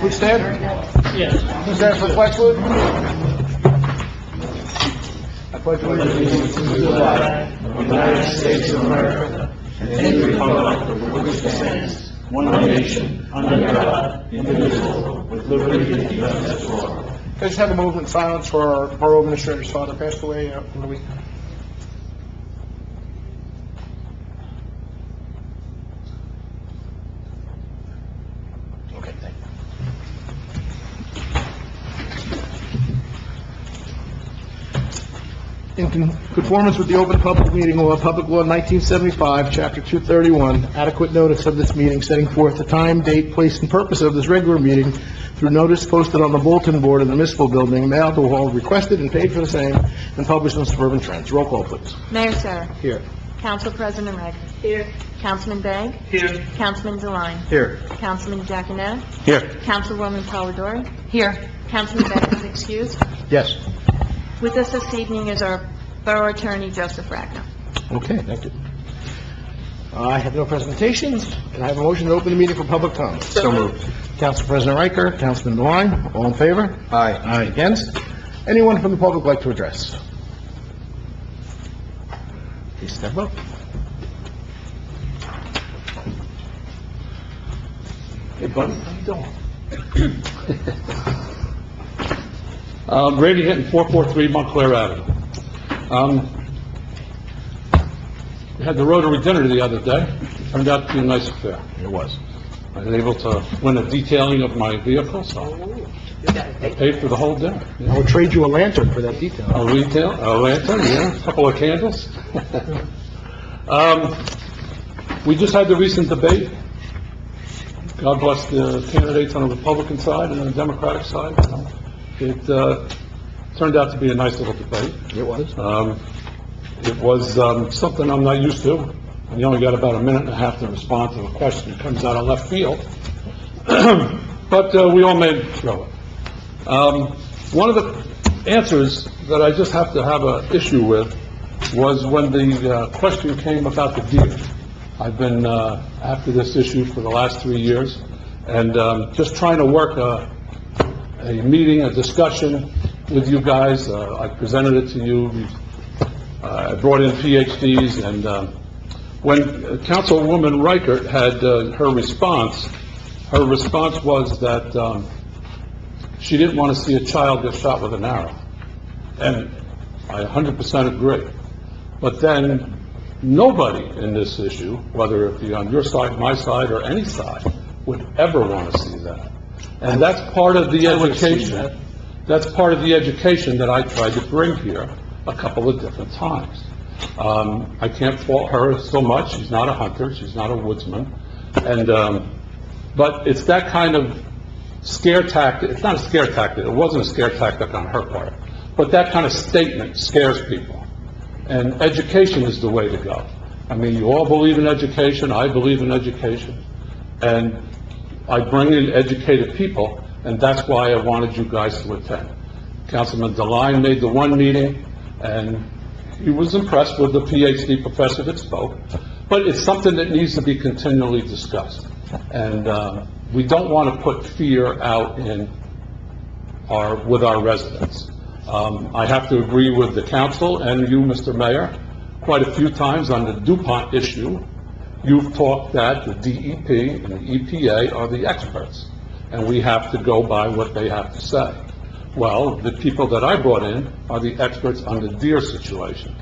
Please stand. Yes. Please stand for the flag salute. I pledge allegiance to the flag of the United States of America and to the republic for which it stands, one nation, under God, indivisible, with liberty and justice for all. Can I just have a moment of silence for our borough administrator's father passed away over the week? Okay, thank you. In conformance with the Open Public Meeting Law, Public Law 1975, Chapter 231, adequate notice of this meeting setting forth the time, date, place, and purpose of this regular meeting through notice posted on the bulletin board in the municipal building, mailed to all requested and paid for the same, and published in Suburban Trends. Roll call, please. Mayor Sarah. Here. Council President Reagan. Here. Councilman Begg. Here. Councilman Deline. Here. Councilman Giaconetti. Here. Councilwoman Polidori. Here. Councilman Begg is excused. Yes. With us this evening is our Borough Attorney, Joseph Ragno. Okay, thank you. I have no presentations, and I have a motion to open the meeting for public comment. So moved. Council President Riker, Councilman Deline, all in favor? Aye. Aye. Against? Anyone from the public like to address? Please step up. Hey, buddy, how you doing? Grady hitting 443 Montclair Avenue. We had the Rotary dinner the other day. It turned out to be a nice affair. It was. I was able to win a detailing of my vehicle, so I paid for the whole dinner. I will trade you a lantern for that detail. A lantern, yeah, a couple of candles. We just had the recent debate. God bless the candidates on the Republican side and on the Democratic side. It turned out to be a nice little debate. It was. It was something I'm not used to. You only got about a minute and a half to respond to a question that comes out of left field. But we all made it through it. One of the answers that I just have to have an issue with was when the question came about the deer. I've been after this issue for the last 3 years, and just trying to work a meeting, a discussion with you guys. I presented it to you. I brought in PhDs, and when Councilwoman Reichert had her response was that she didn't want to see a child get shot with an arrow. And I 100% agree. But then nobody in this issue, whether it be on your side, my side, or any side, would ever want to see that. And that's part of the education. That's part of the education that I tried to bring here a couple of different times. I can't fault her so much. She's not a hunter. She's not a woodsman. And, but it's that kind of scare tactic. It's not a scare tactic. It wasn't a scare tactic on her part. But that kind of statement scares people. And education is the way to go. I mean, you all believe in education. I believe in education. And I bring in educated people, and that's why I wanted you guys to attend. Councilman Deline made the one meeting, and he was impressed with the PhD professor that spoke. But it's something that needs to be continually discussed. And we don't want to put fear out with our residents. I have to agree with the council and you, Mr. Mayor, quite a few times on the DuPont issue. You've talked that the DEP and the EPA are the experts, and we have to go by what they have to say. Well, the people that I brought in are the experts on the deer situation.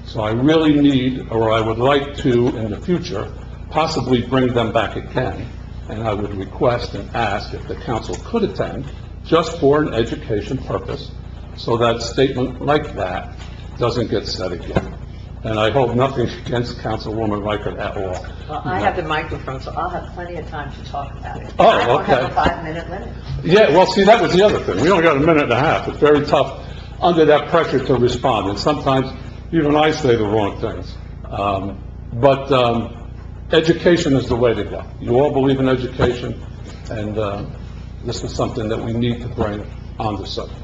So I really need, or I would like to, in the future, possibly bring them back again. And I would request and ask if the council could attend, just for an education purpose, so that statement like that doesn't get said again. And I hold nothing against Councilwoman Reichert at all. Well, I have the microphone, so I'll have plenty of time to talk about it. Oh, I don't okay. have a 5-minute limit. Yeah, well, see, that was the other thing. We only got a minute and a half. It's very tough under that pressure to respond. And sometimes even I say the wrong things. But education is the way to go. You all believe in education, and this is something that we need to bring on the subject.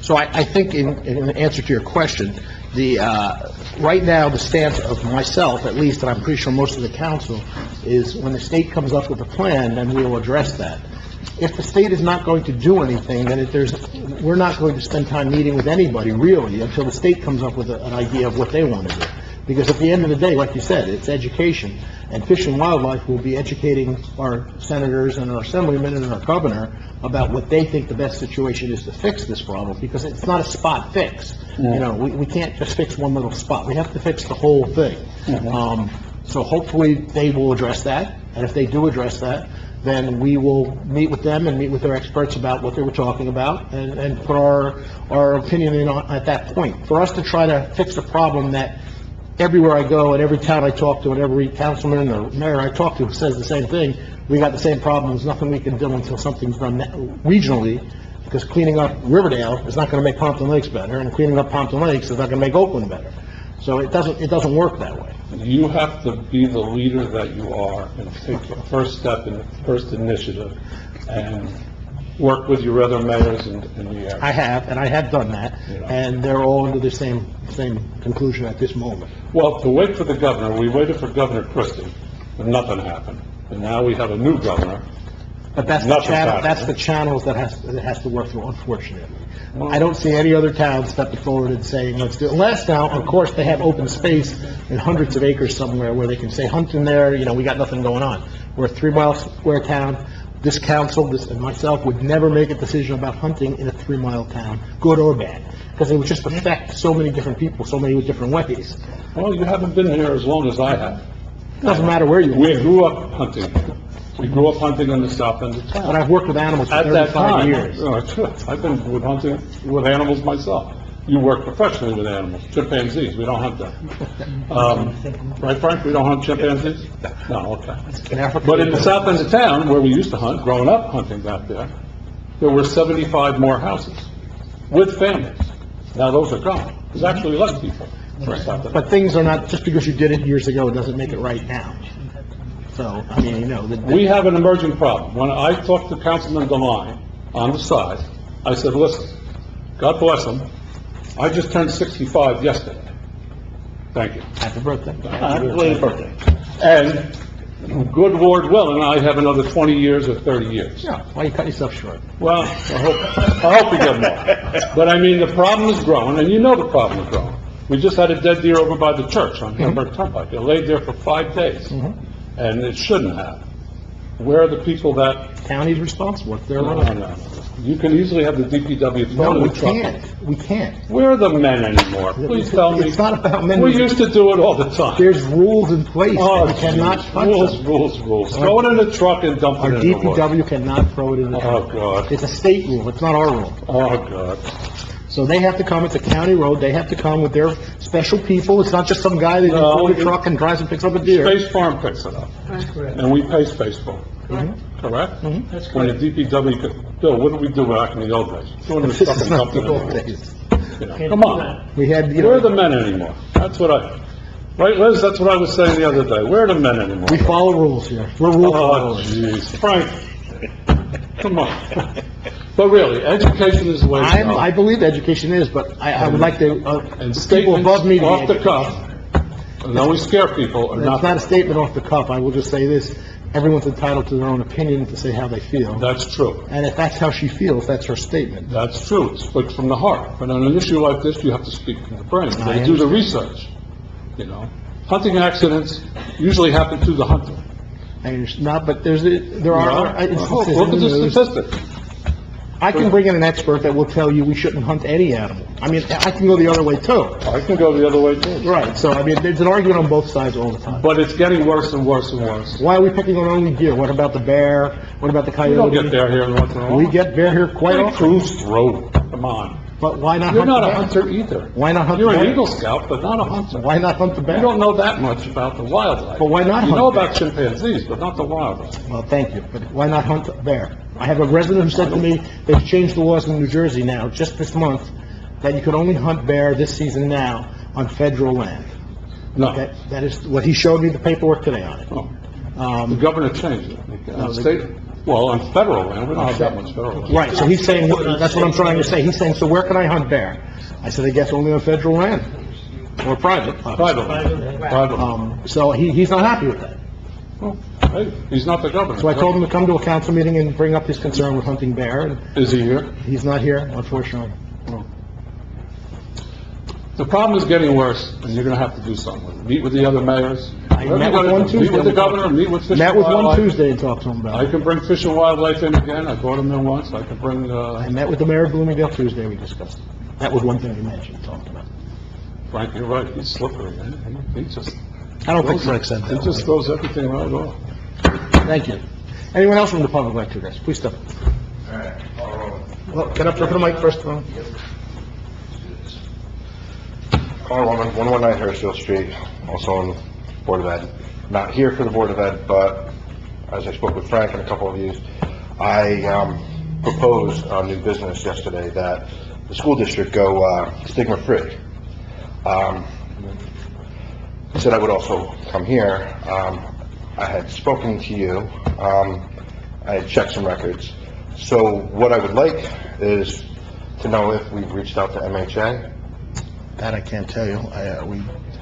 So I think in answer to your question, right now, the stance of myself, at least, and I'm pretty sure most of the council, is when the state comes up with a plan, then we will address that. if the state is not going to do anything, then we're not going to spend time meeting with anybody, really, until the state comes up with an idea of what they want to do. Because at the end of the day, like you said, it's education, and Fish and Wildlife will be educating our senators and our assemblymen and our governor about what they think the best situation is to fix this problem, because it's not a spot fix. You know, we can't just fix one little spot. We have to fix the whole thing. So hopefully they will address that, and if they do address that, then we will meet with them and meet with their experts about what they were talking about, and put our opinion in at that point. For us to try to fix a problem that everywhere I go, and every town I talk to, and every councilman or mayor I talk to says the same thing, we got the same problem, there's nothing we can do until something's done regionally, because cleaning up Riverdale is not gonna make Pompton Lakes better, and cleaning up Pompton Lakes is not gonna make Oakland better. So it doesn't work that way. You have to be the leader that you are and take the first step and the first initiative and work with your other mayors in the area. I have done that, Yeah. and they're all under the same conclusion at this moment. Well, to wait for the governor, we waited for Governor Christie, and nothing happened. And now we have a new governor. But that's the Nothing's channel, happening. that's the channels that has to work through, unfortunately. I don't see any other town stepping forward and saying, let's do it. Unless now, of course, they have open space in hundreds of acres somewhere where they can say, hunt in there, you know, we got nothing going on. We're a 3-mile square town. This council, and myself, would never make a decision about hunting in a 3-mile town, good or bad, because it would just affect so many different people, so many different ways. Well, you haven't been here as long as I have. Doesn't matter where you We live, grew up hunting. We grew up hunting in the south end of but town. I've worked with animals for At that 35 time, years. I've been with hunting with animals myself. You work professionally with animals, chimpanzees, we don't hunt them. Right, Frank, we don't hunt chimpanzees? No, okay. In Africa, But in the south end of town, where we used to hunt, growing up hunting back there, there were 75 more houses with families. Now those are gone. There's actually less people. in the south end. But things are not, just because you did it years ago, it doesn't make it right now. So, I mean, you know, We have an emerging problem. When I talked to Councilman Devine on the side, I said, listen, God bless him, I just turned 65 yesterday. Thank you. happy birthday. Happy birthday. And good Lord willing, I have another 20 years or 30 years. Yeah, why you cut yourself short? Well, I hope we get more. But I mean, the problem is growing, and you know the problem is growing. We just had a dead deer over by the church on Hamburg Turnpike. It laid there for 5 days, and it shouldn't have. Where are the people that... County's responsible, if they're No, running. no, no. You can easily have the DPW No, throw we the truck. can't, we can't. Where are the men anymore? Please tell me. It's not about men. We used to do it all the time. There's rules in place, Oh, that you cannot geez. touch Rules, them. rules. Throw it in the truck and dump Our it in the woods. DPW cannot throw it in the Oh, truck. God. It's a state rule, it's not our rule. Oh, God. So they have to come, it's a county road, they have to come with their special people. It's not just some guy that No, pulls a truck and drives and picks up a deer. Space Farm picks it up. And we pay Space Farm. Correct? That's When the DPW could, Bill, what did we do back in the old days? Throw it in the This truck is and not dump it in the the old woods. days. You know, come on. We had, you Where are the know, men anymore? That's what right, Liz, that's what I was saying the other day. Where are the men anymore? we follow rules here. We're rule Oh, followers. jeez. Frank, come on. But really, education is the way to go. I believe education is, but I would like to, And people above me to be off the educated. cuff, and then we scare people, or It's not a not. statement off the cuff. I will just say this, everyone's entitled to their own opinion, to say how they feel. That's true. And if that's how she feels, that's her statement. That's true. It's speak from the heart. But on an issue like this, you have to speak from the brain. I They do the research, you know. Hunting accidents usually happen to the hunter. I understand, no, but there are other instances Look in at the the news. statistics. I can bring in an expert that will tell you we shouldn't hunt any animal. I mean, I can go the other way too. I can go the other way too. Right, so I mean, there's an argument on both sides all the time. But it's getting worse and worse and worse. Why are we picking on only deer? What about the bear? What about the We coyote? don't get there here once in a while. We get bear here quite We often, cruise through. Come on. but why not You're hunt the not a bear? hunter either. Why not hunt the You're an bear? Eagle Scout, but not a hunter. Why not hunt the bear? You don't know that much about the wildlife. But why not You know hunt bear? about chimpanzees, but not the wildlife. Well, thank you, but why not hunt bear? I have a resident who said to me, they've changed the laws in New Jersey now, just this month, that you can only hunt bear this season now on federal land. No. That is what he showed me the paperwork today on it. Oh. The governor changed it. On federal land, we don't have that much federal land. Right, so he's saying, that's what I'm trying to say, he's saying, so where can I hunt bear? I said, I guess only on federal land, or private. obviously. Private. So he's not happy with that. Well, hey, he's not the governor. So I told him to come to a council meeting and bring up his concern with hunting bear, and Is he here? he's not here, unfortunately. The problem is getting worse, and you're gonna have to do something with it. Meet with the other mayors. I met with one Tuesday. Meet with the governor, meet with Fish and Met with one Wildlife. Tuesday and talked to him about I it. can bring Fish and Wildlife in again. I brought him in once. I can bring, I met with the mayor of Bloomingdale Tuesday, we discussed it. That was one thing he mentioned, talked about. Frank, you're right, he's slippery, man. He just, I don't think Frank said he that. just throws everything right off. Thank you. Anyone else from the public like to address? Please step up. Well, get up there for the mic first of all. Carl Woman, 119 Hershfield Street, also on Board of Ed. Not here for the Board of Ed, but as I spoke with Frank and a couple of you, I proposed a new business yesterday that the school district go stigma-free. I said I would also come here. I had spoken to you. I had checked some records. So what I would like is to know if we've reached out to MHA. That I can't tell you.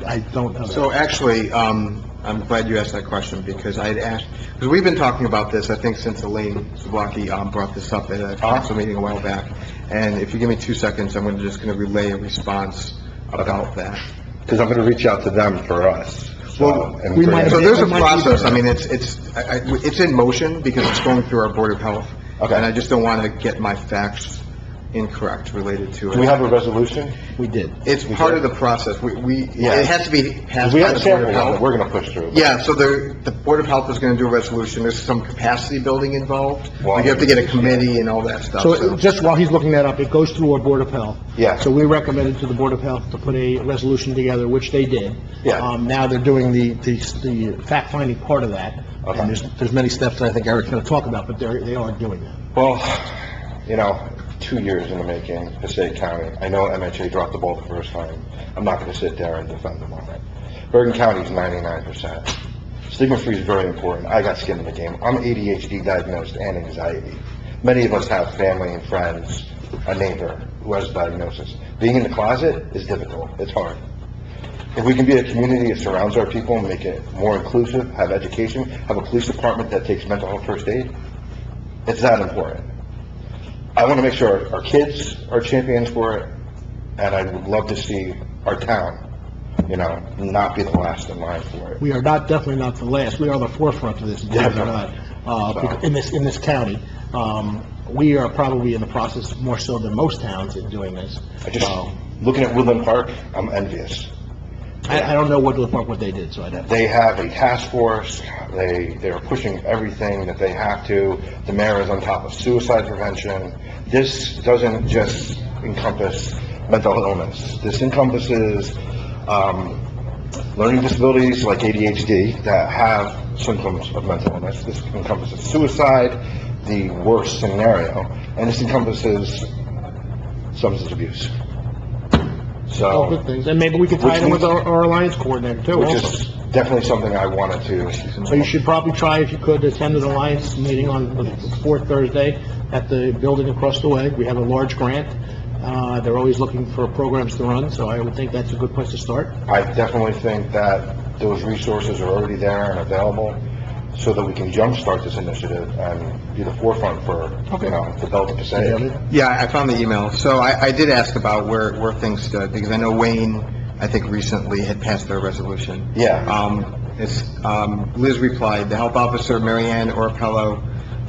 I don't know. So actually, I'm glad you asked that question, because I had asked, because we've been talking about this, I think, since Elaine Zablocki brought this up at a council meeting a while back. And if you give me 2 seconds, I'm just going to relay a response about that. Because I'm going to reach out to them for us. Well, and we bring might it- So there's a It might be process. there. I mean, it's in motion because it's going through our Board of Health. Okay. And I just don't want to get my facts incorrect related to it. Do we have a resolution? We did. It's part of the process. Yeah. It has to be passed We by have the a Board sample of one that Health. we're going to push through. Yeah, so the Board of Health is going to do a resolution. There's some capacity building involved. Wow. Like you have to get a committee and all that stuff. So just while he's looking that up, it goes through our Board of Health. Yeah. So we recommended to the Board of Health to put a resolution together, which they did. Yeah. Now they're doing the fact-finding part of that. Okay. And there's many steps that I think Eric's going to talk about, but they are doing that. Well, 2 years in the making, Passaic County. I know MHA dropped the ball the first time. I'm not going to sit there and defend them on it. Bergen County is 99%. Stigma-free is very important. I got skin in the game. I'm ADHD diagnosed and anxiety. Many of us have family and friends, a neighbor who has a diagnosis. Being in the closet is difficult. It's hard. If we can be a community that surrounds our people and make it more inclusive, have education, have a police department that takes mental health first aid, it's that important. I want to make sure our kids are champions for it, and I would love to see our town, not be the last in line for it. We are definitely not the last. We are the forefront of this, believe it or not, in this county. We are probably in the process more so than most towns in doing this. Looking at Woodland Park, I'm envious. I don't know what they did, so I'd have to. They have a task force. They're pushing everything that they have to. The mayor is on top of suicide prevention. This doesn't just encompass mental illness. This encompasses learning disabilities like ADHD that have symptoms of mental illness. This encompasses suicide, the worst scenario, and this encompasses substance abuse. All good things, and maybe we could tie it in with our alliance coordinator too, Which also. is definitely something I wanted to. So you should probably try, if you could, attend an alliance meeting on the fourth Thursday at the building across the way. We have a large grant. They're always looking for programs to run, so I would think that's a good place to start. I definitely think that those resources are already there and available, so that we can jumpstart this initiative and be the forefront for, developing Passaic. Yeah, I found the email. So I did ask about where things stood, because I know Wayne, I think recently had passed their resolution. Yeah. Liz replied, the health officer, Marianne Orpello,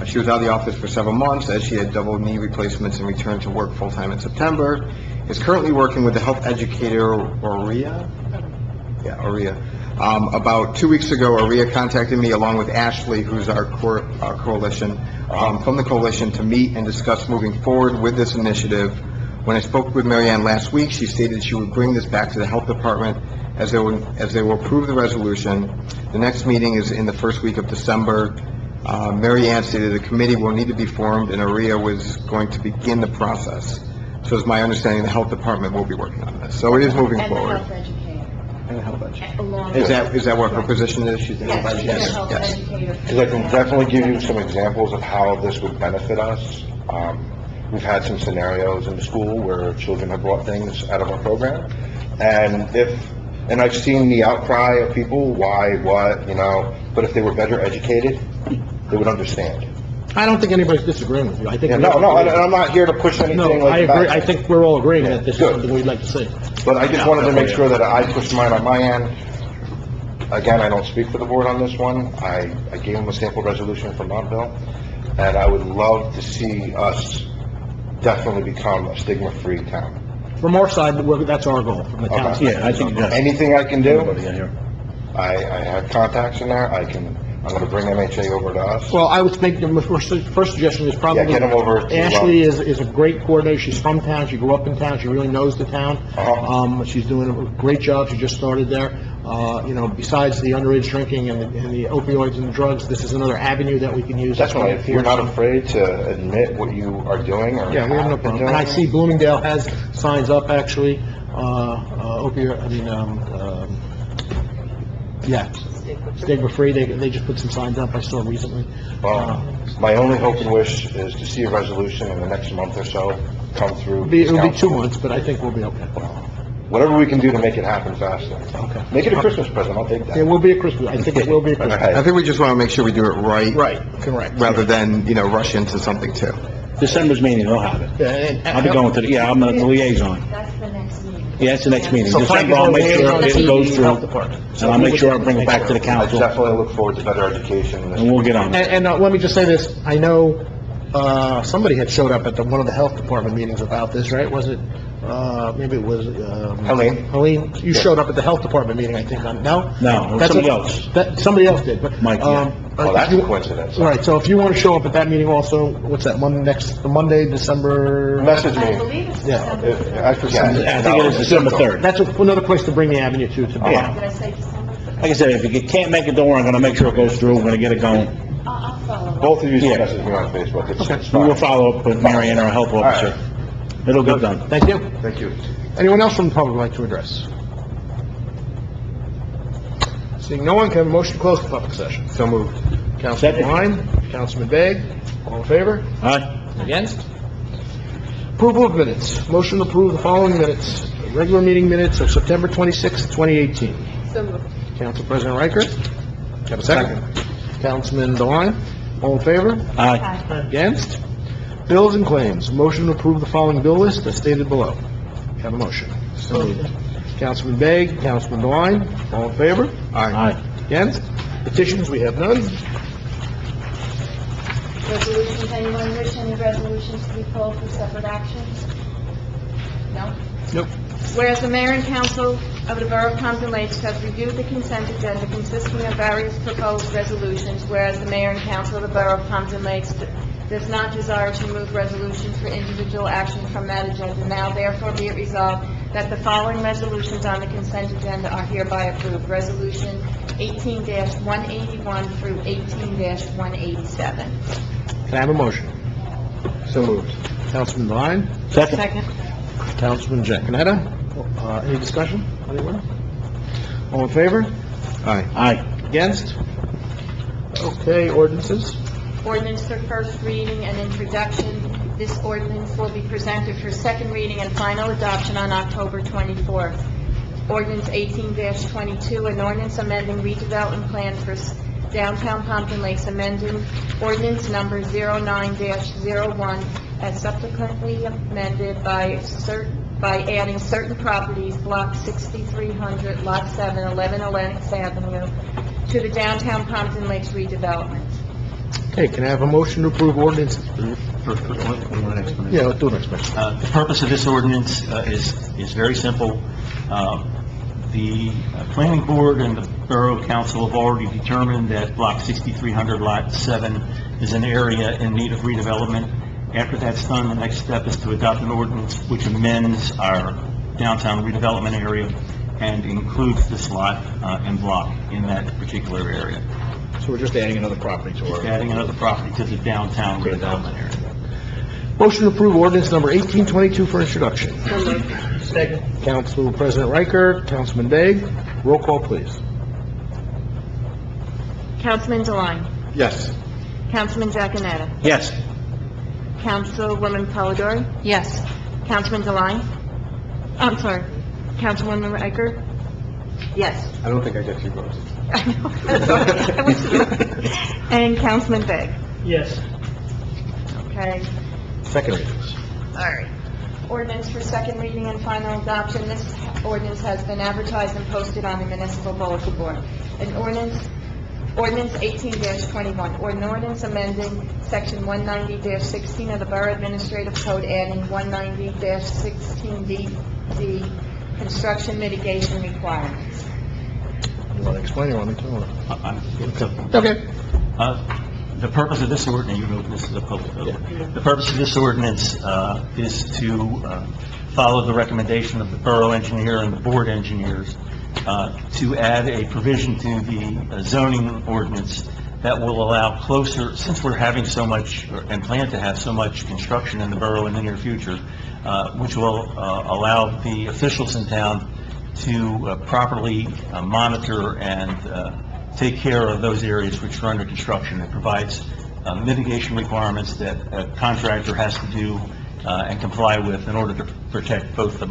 she was out of the office for several months as she had double knee replacements and returned to work full-time in September, is currently working with the health educator, Aurea. About 2 weeks ago, Aurea contacted me along with Ashley, who's our coalition, from the coalition, to meet and discuss moving forward with this initiative. When I spoke with Marianne last week, she stated she would bring this back to the health department as they will approve the resolution. The next meeting is in the first week of December. Marianne stated a committee will need to be formed, and Aurea was going to begin the process. So it's my understanding the health department will be working on this. So it is moving forward. And the health educator. Along Is that what her position is? She's the health Yes, she's the educator? health Yes. educator. Because I can definitely give you some examples of how this would benefit us. We've had some scenarios in the school where children have brought things out of our program, and if And I've seen the outcry of people, why, what, but if they were better educated, they would understand. I don't think anybody's disagreeing with you. I think. Yeah, no, I'm not here to push anything No, like I agree. that. I think we're all agreeing that this is Good. something we'd like to see. But I just wanted to make sure that I pushed mine on my end. Again, I don't speak for the board on this one. I gave them a sample resolution from Montville, and I would love to see us definitely become a stigma-free town. From our side, that's our goal, from the town. Okay. Yeah, I think that's... Anything I can do, Everybody in here. I have contacts in there. I'm gonna bring MHA over to us. Well, I would think the first suggestion is probably... Yeah, get 'em over to, Ashley is a great coordinator. She's from town. She grew up in town. She really knows the town. She's doing a great job. She just started there. Besides the underage drinking and the opioids and the drugs, this is another avenue that we can use. That's why, if you're not afraid to admit what you are doing or Yeah, we have no have been problem. doing. And I see Bloomingdale has signs up, actually, stigma-free. They just put some signs up I saw recently. My only hope and wish is to see a resolution in the next month or so come through. It'll be 2 council. months, but I think we'll be okay. Whatever we can do to make it happen faster. Okay. Make it a Christmas present, I'll take that. It will be a Christmas, I think it will be a Christmas. Okay. I think we just want to make sure we do it right. Right, correct. Rather than, rush into something too. December's meeting, they'll have it. Yeah, I'll be going to I'm the liaison. That's the next meeting. Yeah, that's the next meeting. So Frank December, is I'll our make sure liaison it to goes the through, health department. and I'll make sure I bring it back to the I council, definitely look forward to better education. in this and we'll get on it. And let me just say this, I know, somebody had showed up at one of the health department meetings about this, right? Was it, maybe it was, Helene. Helene, you showed up at the health department meeting, I think, no? No, it was That's somebody what- else. Somebody else did, but... Mike, yeah. Oh, that's a coincidence. All right, so if you want to show up at that meeting also, what's that, Monday, December... Message I me. believe it's Yeah. December. I forget. I think it is December 3rd. That's another place to bring the avenue to. Yeah. Did I say December? Like I said, if you can't make it, don't worry, I'm gonna make sure it goes through, we're gonna get it going. I'll follow up. Both of you Yeah. should message me on Facebook. It's We will fine. follow up with Mary Ann, our health officer. It'll get done. Thank you. Thank you. Anyone else from the public like to address? Seeing no one, can I have a motion to close the public session? So moved. Councilman Klein, Councilman Begg, all in favor? Aye? Against? Approval of minutes. Motion to approve the following minutes. Regular meeting minutes of September 26, 2018. So moved. Council President Riker? Have a second? Councilman Devine, all in favor? Aye. Against? Bills and claims. Motion to approve the following bill list as stated below. Have a motion. So moved. Councilman Begg, Councilman Devine, all in favor? Aye. Against? Petitions, we have none. Resolutions, anyone wish any resolutions to be called for separate actions? No? Nope. Whereas the mayor and council of the Borough of Pompton Lakes have reviewed the consent agenda consisting of various proposed resolutions, whereas the mayor and council of the Borough of Pompton Lakes does not desire to move resolutions for individual action from that agenda, now therefore be it resolved that the following resolutions on the consent agenda are hereby approved. Resolution 18-181 through 18-187. Can I have a motion? So moved. Councilman Devine, Second? Councilman Giaconetti, any discussion? Anyone? All in favor? Aye. Aye. Against? Okay, ordinances. Ordinance for first reading and introduction. This ordinance will be presented for second reading and final adoption on October 24th. Ordinance 18-22, an ordinance amending redevelopment plan for downtown Pompton Lakes, amending ordinance number 09-01 as subsequently amended by adding certain properties, block 6300, lot 7, 11 Atlantic Avenue, to the downtown Pompton Lakes redevelopment. Okay, can I have a motion to approve ordinance? Yeah, let's do an explanation. The purpose of this ordinance is very simple. The planning board and the borough council have already determined that block 6300 lot 7 is an area in need of redevelopment. After that's done, the next step is to adopt an ordinance which amends our downtown redevelopment area and includes this lot and block in that particular area. So we're just adding another property to our... Adding another property to the downtown redevelopment area. Motion to approve ordinance number 1822 for introduction. Second. Council President Riker, Councilman Begg, roll call, please. Councilman Deline. Yes. Councilman Giaconetti. Yes. Councilwoman Polidori. Yes. Councilman Deline. I'm sorry. Councilwoman Riker. Yes. I don't think I get 2 votes. And Councilman Begg. Yes. Okay. Second readings. All right. Ordinance for second reading and final adoption. This ordinance has been advertised and posted on the municipal bulletin board. An ordinance 18-21, or an ordinance amending section 190-16 of the Borough Administrative Code, adding 190-16D, construction mitigation requirements. You want to explain or want me to? Okay. Okay. The purpose of this ordinance, you know, this is a public building. The purpose of this ordinance is to follow the recommendation of the borough engineer and the board engineers to add a provision to the zoning ordinance that will allow closer, since we're having so much, and plan to have so much construction in the borough in the near future, which will allow the officials in town to properly monitor and take care of those areas which are under construction. It provides mitigation requirements that a contractor has to do and comply with in order to protect both the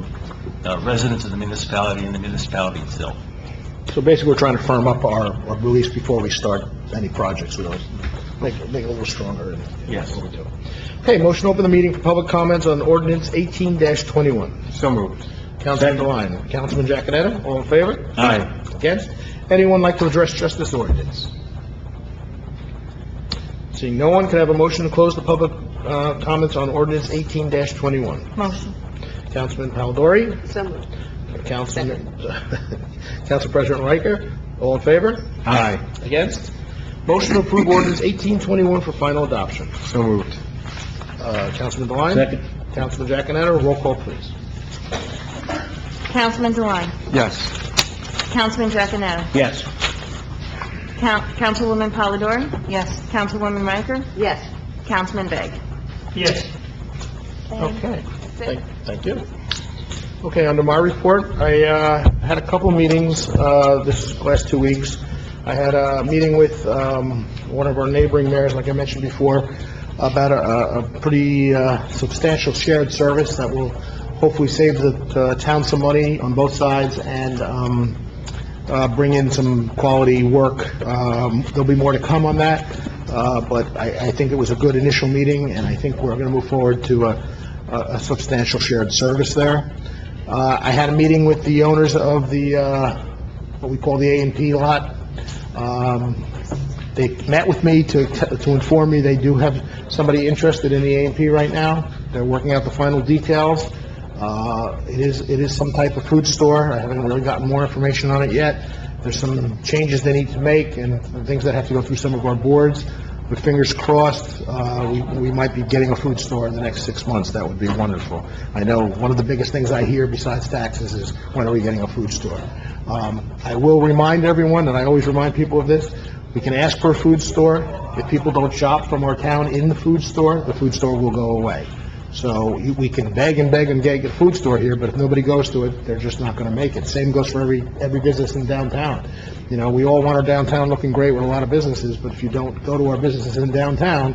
residents of the municipality and the municipality itself. So basically, we're trying to firm up our release before we start any projects, really. Make it a little stronger. Yes. What we do. Okay, motion to open the meeting for public comments on ordinance 18-21. So moved. Councilman Deline, Councilman Giacoretto, all in favor? Aye. Against? Anyone like to address just this ordinance? Seeing no one, can I have a motion to close the public comments on ordinance 18-21? Motion. Councilman Palladori, So moved. Council President Riker, all in favor? Aye. Against? Motion to approve ordinance 18-21 for final adoption. So moved. Councilman Deline? Second. Councilman Giacoretto, roll call, please. Councilman Deline. Yes. Councilman Giacoretto. Yes. Councilwoman Polidori? Yes. Councilwoman Riker? Yes. Councilman Begg? Yes. Okay. That's it. Thank you. Okay, under my report, I had a couple meetings this last 2 weeks. I had a meeting with one of our neighboring mayors, like I mentioned before, about a pretty substantial shared service that will hopefully save the town some money on both sides and bring in some quality work. There'll be more to come on that, but I think it was a good initial meeting, and I think we're going to move forward to a substantial shared service there. I had a meeting with the owners of the, what we call the A&P lot. They met with me to inform me they do have somebody interested in the A&P right now. They're working out the final details. It is some type of food store. I haven't really gotten more information on it yet. There's some changes they need to make and things that have to go through some of our boards. But fingers crossed, we might be getting a food store in the next 6 months. That would be wonderful. I know one of the biggest things I hear besides taxes is, when are we getting a food store? I will remind everyone, and I always remind people of this, we can ask for a food store. If people don't shop from our town in the food store will go away. So we can beg and get a food store here, but if nobody goes to it, they're just not going to make it. Same goes for every business in downtown. You know, we all want our downtown looking great with a lot of businesses, but if you don't go to our businesses in downtown,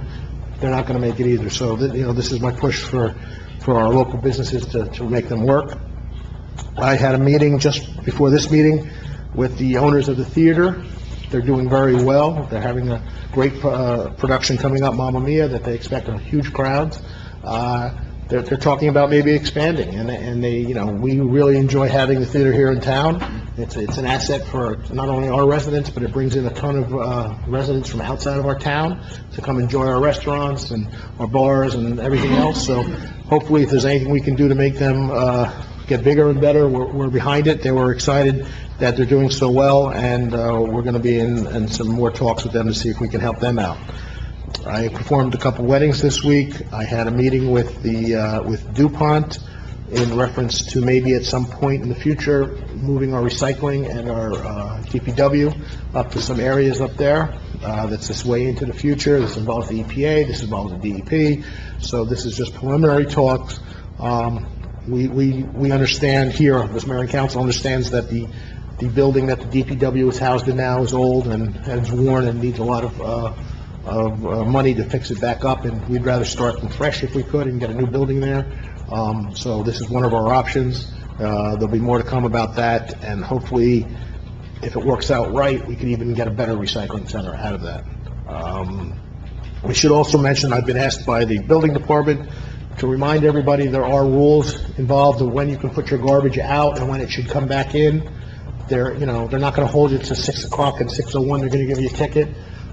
they're not going to make it either. So, this is my push for our local businesses to make them work. I had a meeting just before this meeting with the owners of the theater. They're doing very well. They're having a great production coming up, Mamma Mia, that they expect huge crowds. They're talking about maybe expanding, and they, we really enjoy having the theater here in town. It's an asset for not only our residents, but it brings in a ton of residents from outside of our town to come enjoy our restaurants and our bars and everything else. So hopefully, if there's anything we can do to make them get bigger and better, we're behind it. They were excited that they're doing so well, and we're going to be in some more talks with them to see if we can help them out. I performed a couple weddings this week. I had a meeting with DuPont in reference to maybe at some point in the future moving our recycling and our DPW up to some areas up there. That's this way into the future. This involves the EPA. This involves the DEP. So this is just preliminary talks. We understand here, this mayor and council understands that the building that the DPW is housed in now is old and is worn and needs a lot of money to fix it back up, and we'd rather start from fresh if we could and get a new building there. So this is one of our options. There'll be more to come about that, and hopefully, if it works out right, we can even get a better recycling center out of that. We should also mention, I've been asked by the building department to remind everybody there are rules involved of when you can put your garbage out and when it should come back in. They're not going to hold you to 6 o'clock and 6:01, they're going to give you a ticket.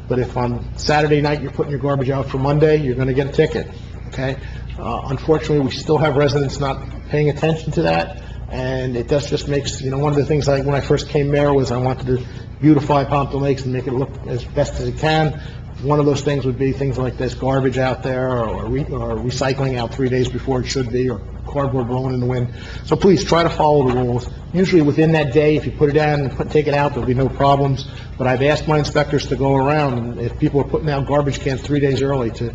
But if on Saturday night you're putting your garbage out for Monday, you're going to get a ticket, okay? Unfortunately, we still have residents not paying attention to that, and it just makes, one of the things when I first came mayor was I wanted to beautify Pompton Lakes and make it look as best as it can. One of those things would be things like this, garbage out there, or recycling out 3 days before it should be, or cardboard blowing in the wind. So please, try to follow the rules. Usually within that day, if you put it down and take it out, there'll be no problems. But I've asked my inspectors to go around, and if people are putting out garbage cans 3 days early, to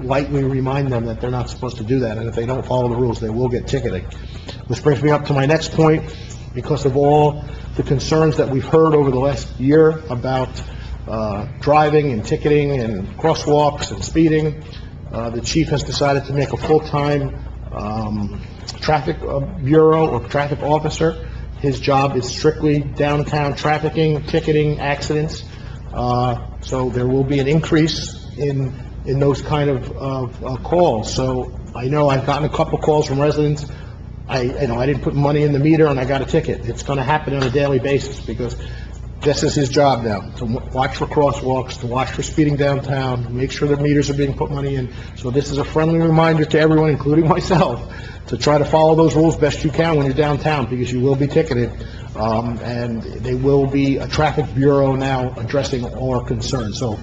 lightly remind them that they're not supposed to do that, and if they don't follow the rules, they will get ticketing. This brings me up to my next point. Because of all the concerns that we've heard over the last year about driving and ticketing and crosswalks and speeding, the chief has decided to make a full-time traffic bureau or traffic officer. His job is strictly downtown trafficking, ticketing, accidents. So there will be an increase in those kind of calls. So I know I've gotten a couple calls from residents. I didn't put money in the meter and I got a ticket. It's going to happen on a daily basis because this is his job now, to watch for crosswalks, to watch for speeding downtown, make sure the meters are being put money in. So this is a friendly reminder to everyone, including myself, to try to follow those rules best you can when you're downtown, because you will be ticketed. And there will be a traffic bureau now addressing all our concerns. So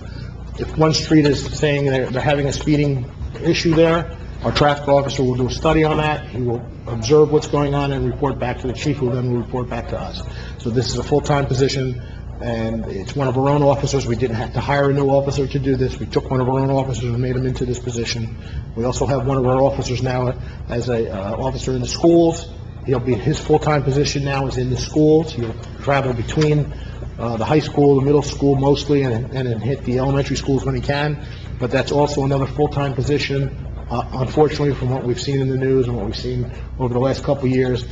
if one street is saying they're having a speeding issue there, our traffic officer will do a study on that. He will observe what's going on and report back to the chief, who then will report back to us. So this is a full-time position, and it's one of our own officers. We didn't have to hire a new officer to do this. We took one of our own officers and made him into this position. We also have one of our officers now as a officer in the schools. He'll be, his full-time position now is in the schools. He'll travel between the high school, the middle school mostly, and then hit the elementary schools when he can. But that's also another full-time position. Unfortunately, from what we've seen in the news and what we've seen over the last couple of years,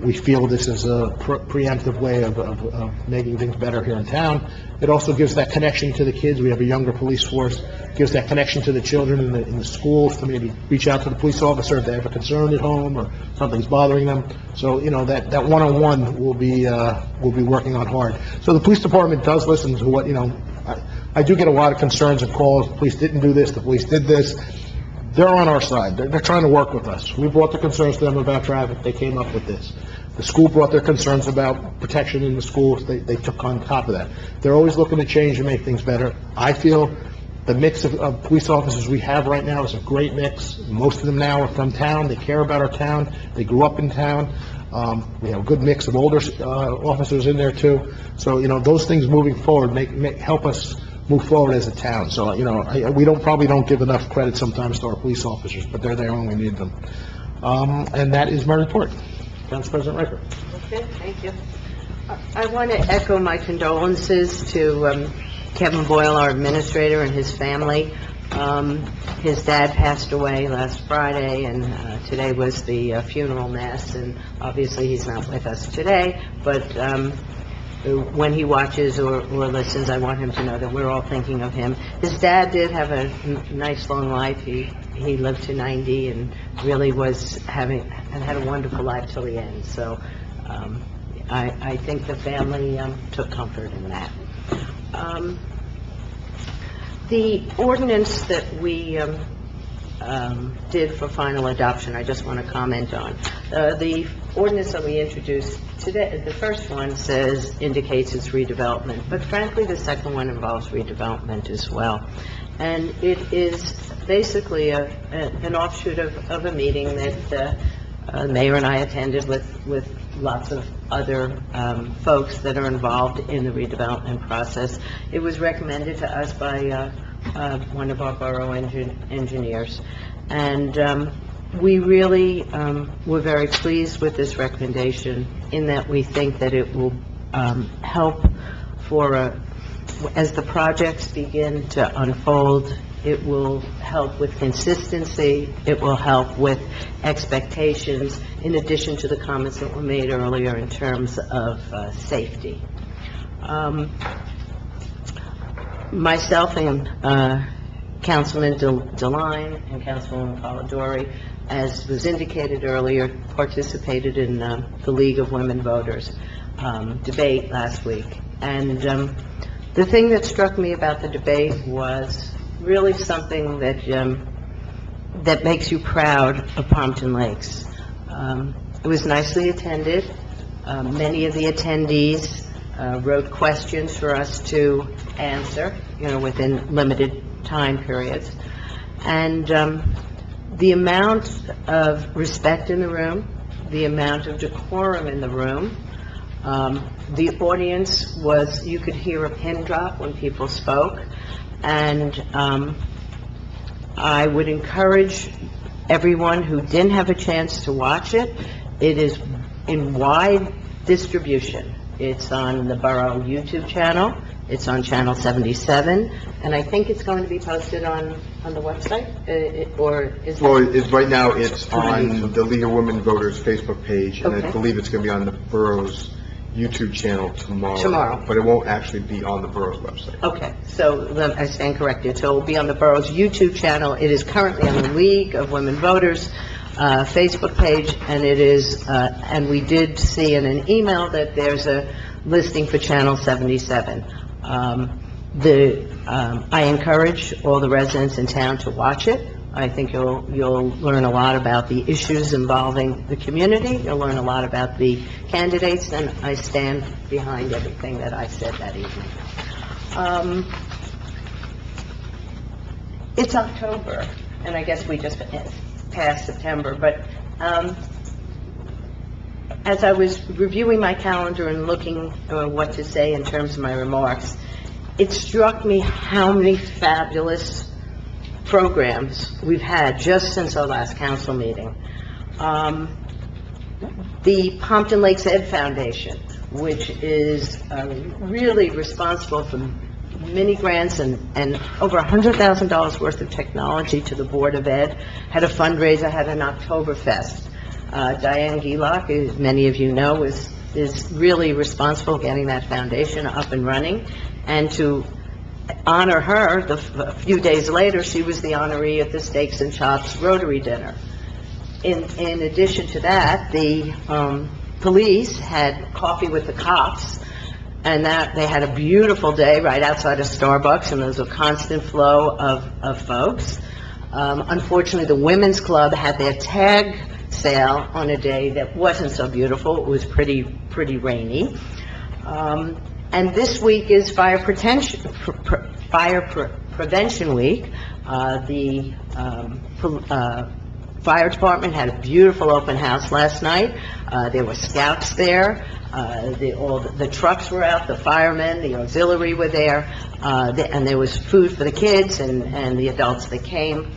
we feel this is a preemptive way of making things better here in town. It also gives that connection to the kids. We have a younger police force. Gives that connection to the children in the schools to maybe reach out to the police officer if they have a concern at home or something's bothering them. So, that one-on-one will be working on hard. So the police department does listen to what, I do get a lot of concerns and calls. The police didn't do this, the police did this. They're on our side. They're trying to work with us. We brought the concerns to them about traffic. They came up with this. The school brought their concerns about protection in the schools. They took on top of that. They're always looking to change and make things better. I feel the mix of police officers we have right now is a great mix. Most of them now are from town. They care about our town. They grew up in town. We have a good mix of older officers in there too. So, those things moving forward help us move forward as a town. So, we probably don't give enough credit sometimes to our police officers, but they're there when we need them. And that is my report. Council President Riker. Okay, thank you. I want to echo my condolences to Kevin Boyle, our administrator, and his family. His dad passed away last Friday, and today was the funeral mass, and obviously he's not with us today, but when he watches or listens, I want him to know that we're all thinking of him. His dad did have a nice long life. He lived to 90 and really had a wonderful life till the end. So I think the family took comfort in that. The ordinance that we did for final adoption, I just want to comment on. The ordinance that we introduced today, the first one indicates it's redevelopment, but frankly, the second one involves redevelopment as well. And it is basically an offshoot of a meeting that the mayor and I attended with lots of other folks that are involved in the redevelopment process. It was recommended to us by one of our borough engineers, and we really were very pleased with this recommendation in that we think that it will help as the projects begin to unfold It will help with consistency. It will help with expectations, in addition to the comments that were made earlier in terms of safety. Myself and Councilman DeLine and Councilwoman Polidori, as was indicated earlier, participated in the League of Women Voters debate last week. And the thing that struck me about the debate was really something that makes you proud of Pompton Lakes. It was nicely attended. Many of the attendees wrote questions for us to answer, within limited time periods. And the amount of respect in the room, the amount of decorum in the room, the audience was, you could hear a pin drop when people spoke. And I would encourage everyone who didn't have a chance to watch it. It is in wide distribution. It's on the Borough YouTube channel. It's on Channel 77, and I think it's going to be posted on the website, or is Well, right now, it's on the League of Women Voters Facebook page, and Okay. I believe it's going to be on the borough's YouTube channel tomorrow. Tomorrow. But it won't actually be on the borough's website. Okay, so I stand corrected. So it will be on the borough's YouTube channel. It is currently on the League of Women Voters Facebook page, and it is, and we did see in an email that there's a listing for Channel 77. I encourage all the residents in town to watch it. I think you'll learn a lot about the issues involving the community. You'll learn a lot about the candidates, and I stand behind everything that I said that evening. It's October, and I guess we just passed September, but as I was reviewing my calendar and looking what to say in terms of my remarks, it struck me how many fabulous programs we've had just since our last council meeting. The Pompton Lakes Ed Foundation, which is really responsible for many grants and over $100,000 worth of technology to the Board of Ed, had a fundraiser, had an Oktoberfest. Diane Gielock, as many of you know, is really responsible for getting that foundation up and running. And to honor her, a few days later, she was the honoree at the Steaks and Chops Rotary Dinner. In addition to that, the police had coffee with the cops, and that they had a beautiful day right outside of Starbucks, and there was a constant flow of folks. Unfortunately, the Women's Club had their tag sale on a day that wasn't so beautiful. It was pretty rainy. And this week is Fire Prevention Week. The fire department had a beautiful open house last night. There were scouts there. All the trucks were out, the firemen, the auxiliary were there, and there was food for the kids and the adults that came.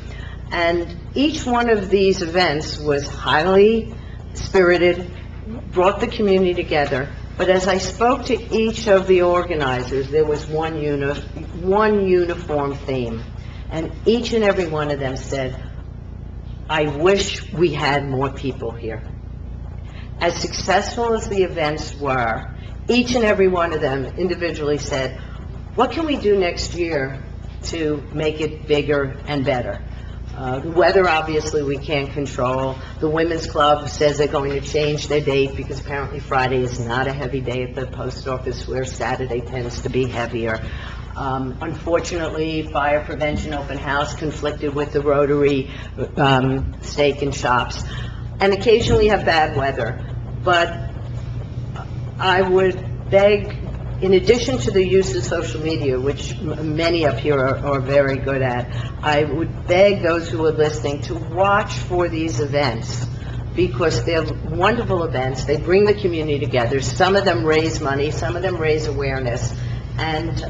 And each one of these events was highly spirited, brought the community together. But as I spoke to each of the organizers, there was one uniform theme. And each and every one of them said, I wish we had more people here. As successful as the events were, each and every one of them individually said, what can we do next year to make it bigger and better? The weather, obviously, we can't control. The Women's Club says they're going to change their date because apparently Friday is not a heavy day at the post office, where Saturday tends to be heavier. Unfortunately, Fire Prevention Open House conflicted with the Rotary Steak and Shops. And occasionally have bad weather. But I would beg, in addition to the use of social media, which many up here are very good at, I would beg those who are listening to watch for these events, because they're wonderful events. They bring the community together. Some of them raise money, some of them raise awareness, and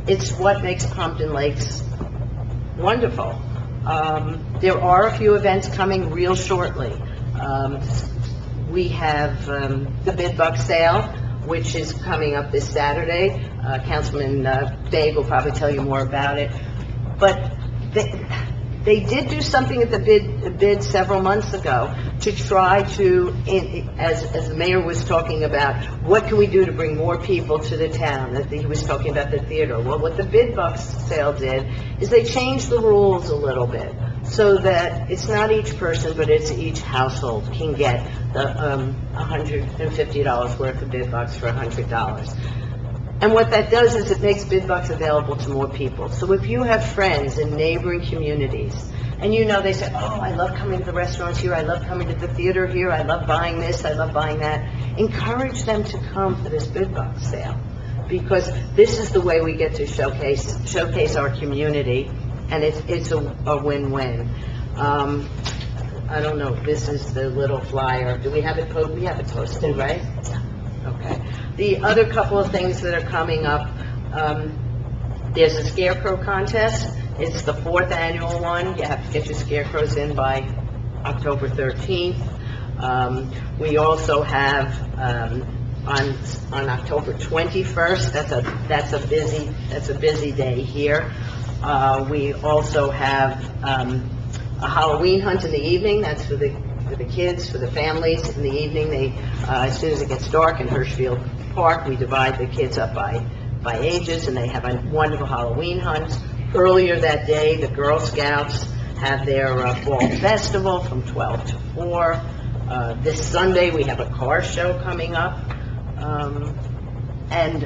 it's what makes Pompton Lakes wonderful. There are a few events coming real shortly. We have the Bid Buck Sale, which is coming up this Saturday. Councilman Dave will probably tell you more about it. But they did do something at the bid several months ago to try to, as the mayor was talking about, what can we do to bring more people to the town? That he was talking about the theater. Well, what the bid box sale did is they changed the rules a little bit so that it's not each person, but it's each household can get the $150 worth of bid box for $100. And what that does is it makes bid bucks available to more people. So if you have friends in neighboring communities, and you know they say, oh, I love coming to the restaurants here, I love coming to the theater here, I love buying this, I love buying that, encourage them to come for this bid box sale. Because this is the way we get to showcase our community, and it's a win-win. I don't know, this is the little flyer. Do we have it posted? We have it posted, right? Okay. The other couple of things that are coming up, there's a scarecrow contest. It's the 4th annual one. You have to get your scarecrows in by October 13th. We also have on October 21st. That's a busy day here. We also have a Halloween hunt in the evening. That's for the kids, for the families. In the evening, they as soon as it gets dark in Hirschfield Park, we divide the kids up by ages, and they have a wonderful Halloween hunt. Earlier that day, the Girl Scouts have their fall festival from 12 to 4. This Sunday, we have a car show coming up. And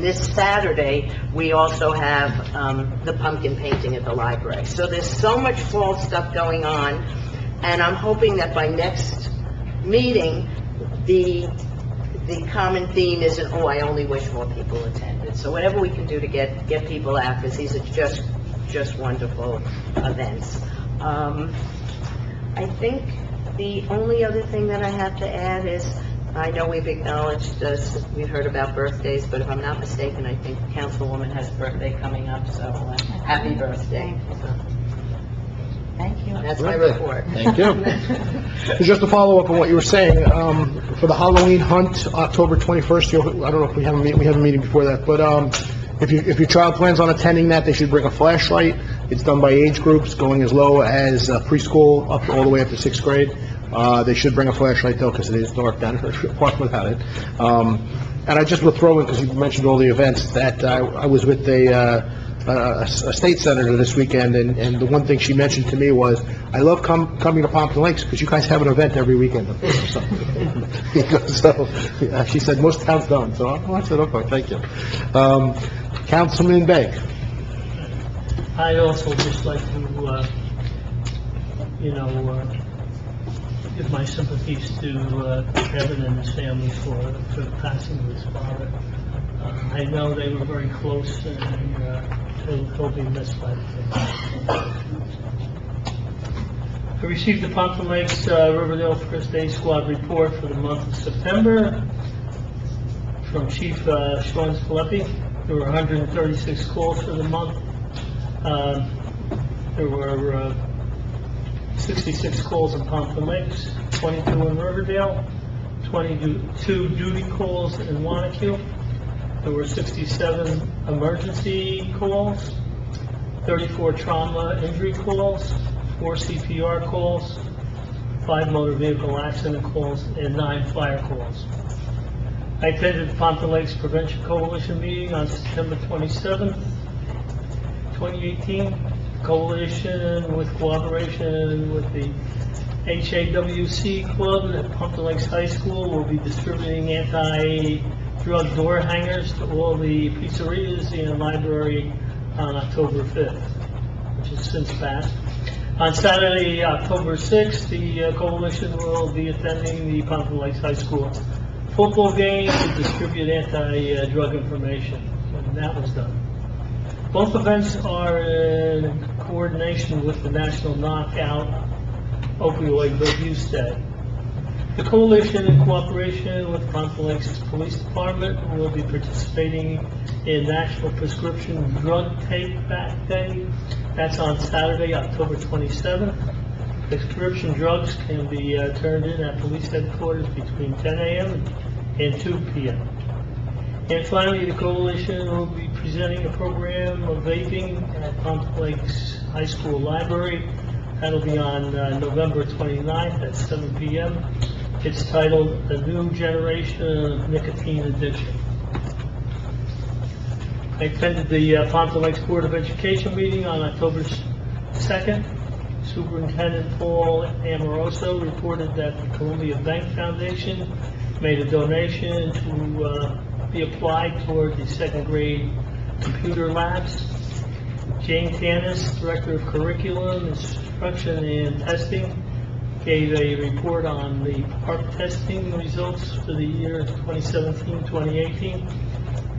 this Saturday, we also have the pumpkin painting at the library. So there's so much fall stuff going on, and I'm hoping that by next meeting, the common theme isn't, oh, I only wish more people attended. So whatever we can do to get people out, because these are just wonderful events. I think the only other thing that I have to add is, I know we've acknowledged this, we've heard about birthdays, but if I'm not mistaken, I think the Councilwoman has a birthday coming up, so happy birthday. Thank you. That's my report. Thank you. Just to follow up on what you were saying, for the Halloween hunt, October 21st, I don't know if we have a meeting before that, but if your child plans on attending that, they should bring a flashlight. It's done by age groups, going as low as preschool up all the way up to 6th grade. They should bring a flashlight though, because it is dark down here, park without it. And I just would throw in, because you mentioned all the events, that I was with a state senator this weekend, and the one thing she mentioned to me was, I love coming to Pompton Lakes because you guys have an event every weekend up there. So she said most towns don't. So I said, okay, thank you. Councilman Begg. I also just like to, give my sympathies to Kevin and his family for the passing of his father. I know they were very close, and he'll be missed by the family. I received the Pompton Lakes Riverdale First Aid Squad report for the month of September from Chief Sean Scalepi. There were 136 calls for the month. There were 66 calls in Pompton Lakes, 22 in Riverdale, 22 duty calls in Wanacue. There were 67 emergency calls, 34 trauma injury calls, 4 CPR calls, 5 motor vehicle accident calls, and 9 fire calls. I attended the Pompton Lakes Prevention Coalition meeting on September 27th, 2018. Coalition, with cooperation with the HAWC Club at Pompton Lakes High School, will be distributing anti-drug door hangers to all the pizzerias in the library on October 5th, which has since passed. On Saturday, October 6th, the coalition will be attending the Pompton Lakes High School football game to distribute anti-drug information, and that was done. Both events are in coordination with the National Knockout Opioid Abuse Day. The coalition, in cooperation with Pompton Lakes Police Department, will be participating in National Prescription Drug Take-Back Day. That's on Saturday, October 27th. Prescription drugs can be turned in at police headquarters between 10 a.m. and 2 p.m. And finally, the coalition will be presenting a program of vaping at Pompton Lakes High School Library. That'll be on November 29th at 7 p.m. It's titled "A New Generation of Nicotine Addiction." I attended the Pompton Lakes Board of Education meeting on October 2nd. Superintendent Paul Amoroso reported that the Columbia Bank Foundation made a donation to be applied toward the second grade computer labs. Jane Tanis, Director of Curriculum, Instruction and Testing, gave a report on the PARC testing results for the year 2017-2018.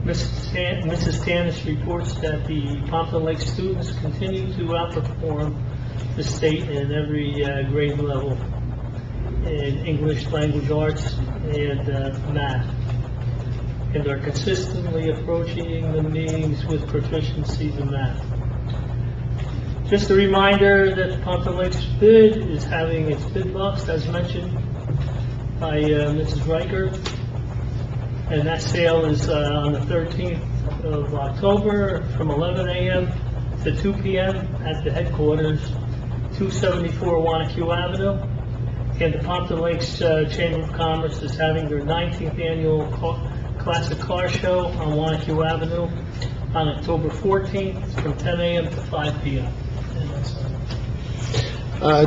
Mrs. Tanis reports that the Pompton Lake students continue to outperform the state in every grade level in English language arts and math, and are consistently approaching the meetings with proficiency in math. Just a reminder that the Pompton Lakes bid is having its bid box, as mentioned by Mrs. Riker, and that sale is on the 13th of October from 11 a.m. to 2 p.m. at the headquarters, 274 Wanacue Avenue. And the Pompton Lakes Chamber of Commerce is having their 19th annual Classic Car Show on Wanacue Avenue on October 14th from 10 a.m. to 5 p.m.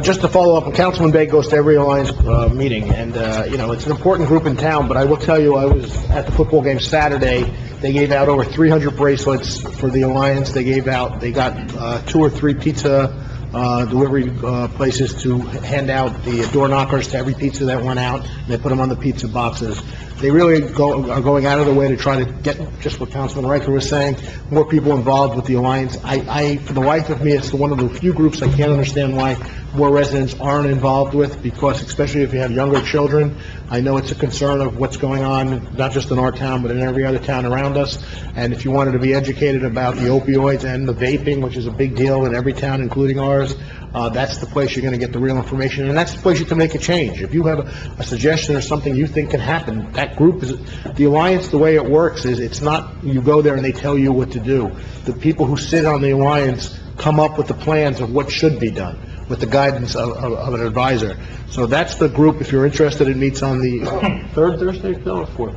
Just to follow up, Councilman Bay goes to every Alliance meeting, and, it's an important group in town, but I will tell you, I was at the football game Saturday. They gave out over 300 bracelets for the Alliance. They got 2 or 3 pizza delivery places to hand out the door knockers to every pizza that went out, and they put them on the pizza boxes. They really are going out of their way to try to get, just what Councilman Riker was saying, more people involved with the Alliance. For the life of me, it's one of the few groups I can't understand why more residents aren't involved with, because especially if you have younger children, I know it's a concern of what's going on, not just in our town, but in every other town around us. And if you wanted to be educated about the opioids and the vaping, which is a big deal in every town, including ours, that's the place you're going to get the real information, and that's the place you can make a change. If you have a suggestion or something you think can happen, that group is, the Alliance, the way it works is, it's not you go there and they tell you what to do. The people who sit on the Alliance come up with the plans of what should be done, with the guidance of an advisor. So that's the group. If you're interested, it meets on the third Thursday, Phil, or fourth?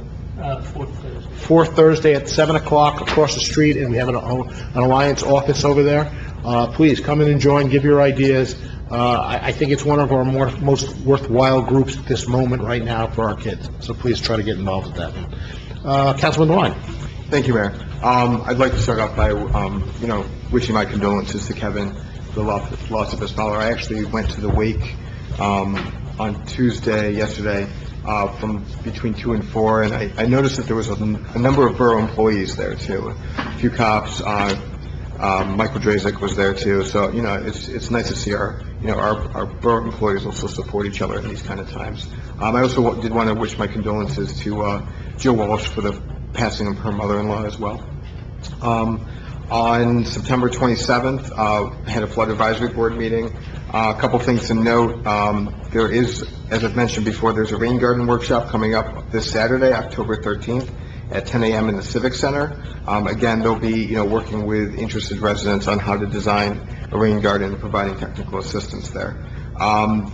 Fourth Thursday. Fourth Thursday at 7 o'clock across the street, and we have an Alliance office over there. Please come in and join, give your ideas. I think it's one of our most worthwhile groups at this moment right now for our kids. So please try to get involved with that. Councilman DeWine. Thank you, Mayor. I'd like to start off by, wishing my condolences to Kevin for the loss of his father. I actually went to the wake on yesterday, from between 2 and 4, and I noticed that there was a number of borough employees there too. A few cops, Michael Drazik was there too. So, it's nice to see our borough employees also support each other in these kind of times. I also did want to wish my condolences to Jill Walsh for the passing of her mother-in-law as well. On September 27th, I had a flood advisory board meeting. A couple things to note. There is, as I've mentioned before, there's a rain garden workshop coming up this Saturday, October 13th, at 10 a.m. in the Civic Center. Again, they'll be, working with interested residents on how to design a rain garden and providing technical assistance there.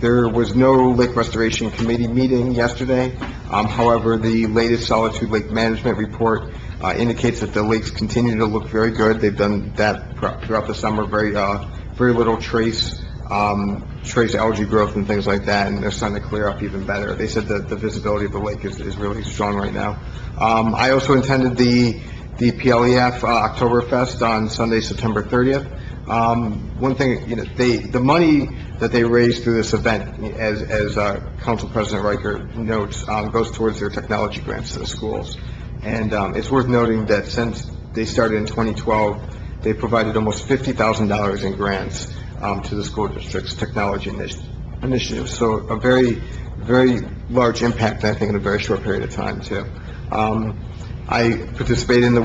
There was no Lake Restoration Committee meeting yesterday. However, the latest Solitude Lake Management Report indicates that the lakes continue to look very good. They've done that throughout the summer, very little trace algae growth and things like that, and they're starting to clear up even better. They said that the visibility of the lake is really strong right now. I also attended the PLEF Oktoberfest on Sunday, September 30th. One thing, the money that they raised through this event, as Council President Riker notes, goes towards their technology grants to the schools. And it's worth noting that since they started in 2012, they provided almost $50,000 in grants to the school district's technology initiatives. So a very, very large impact, I think, in a very short period of time, too. I participated in the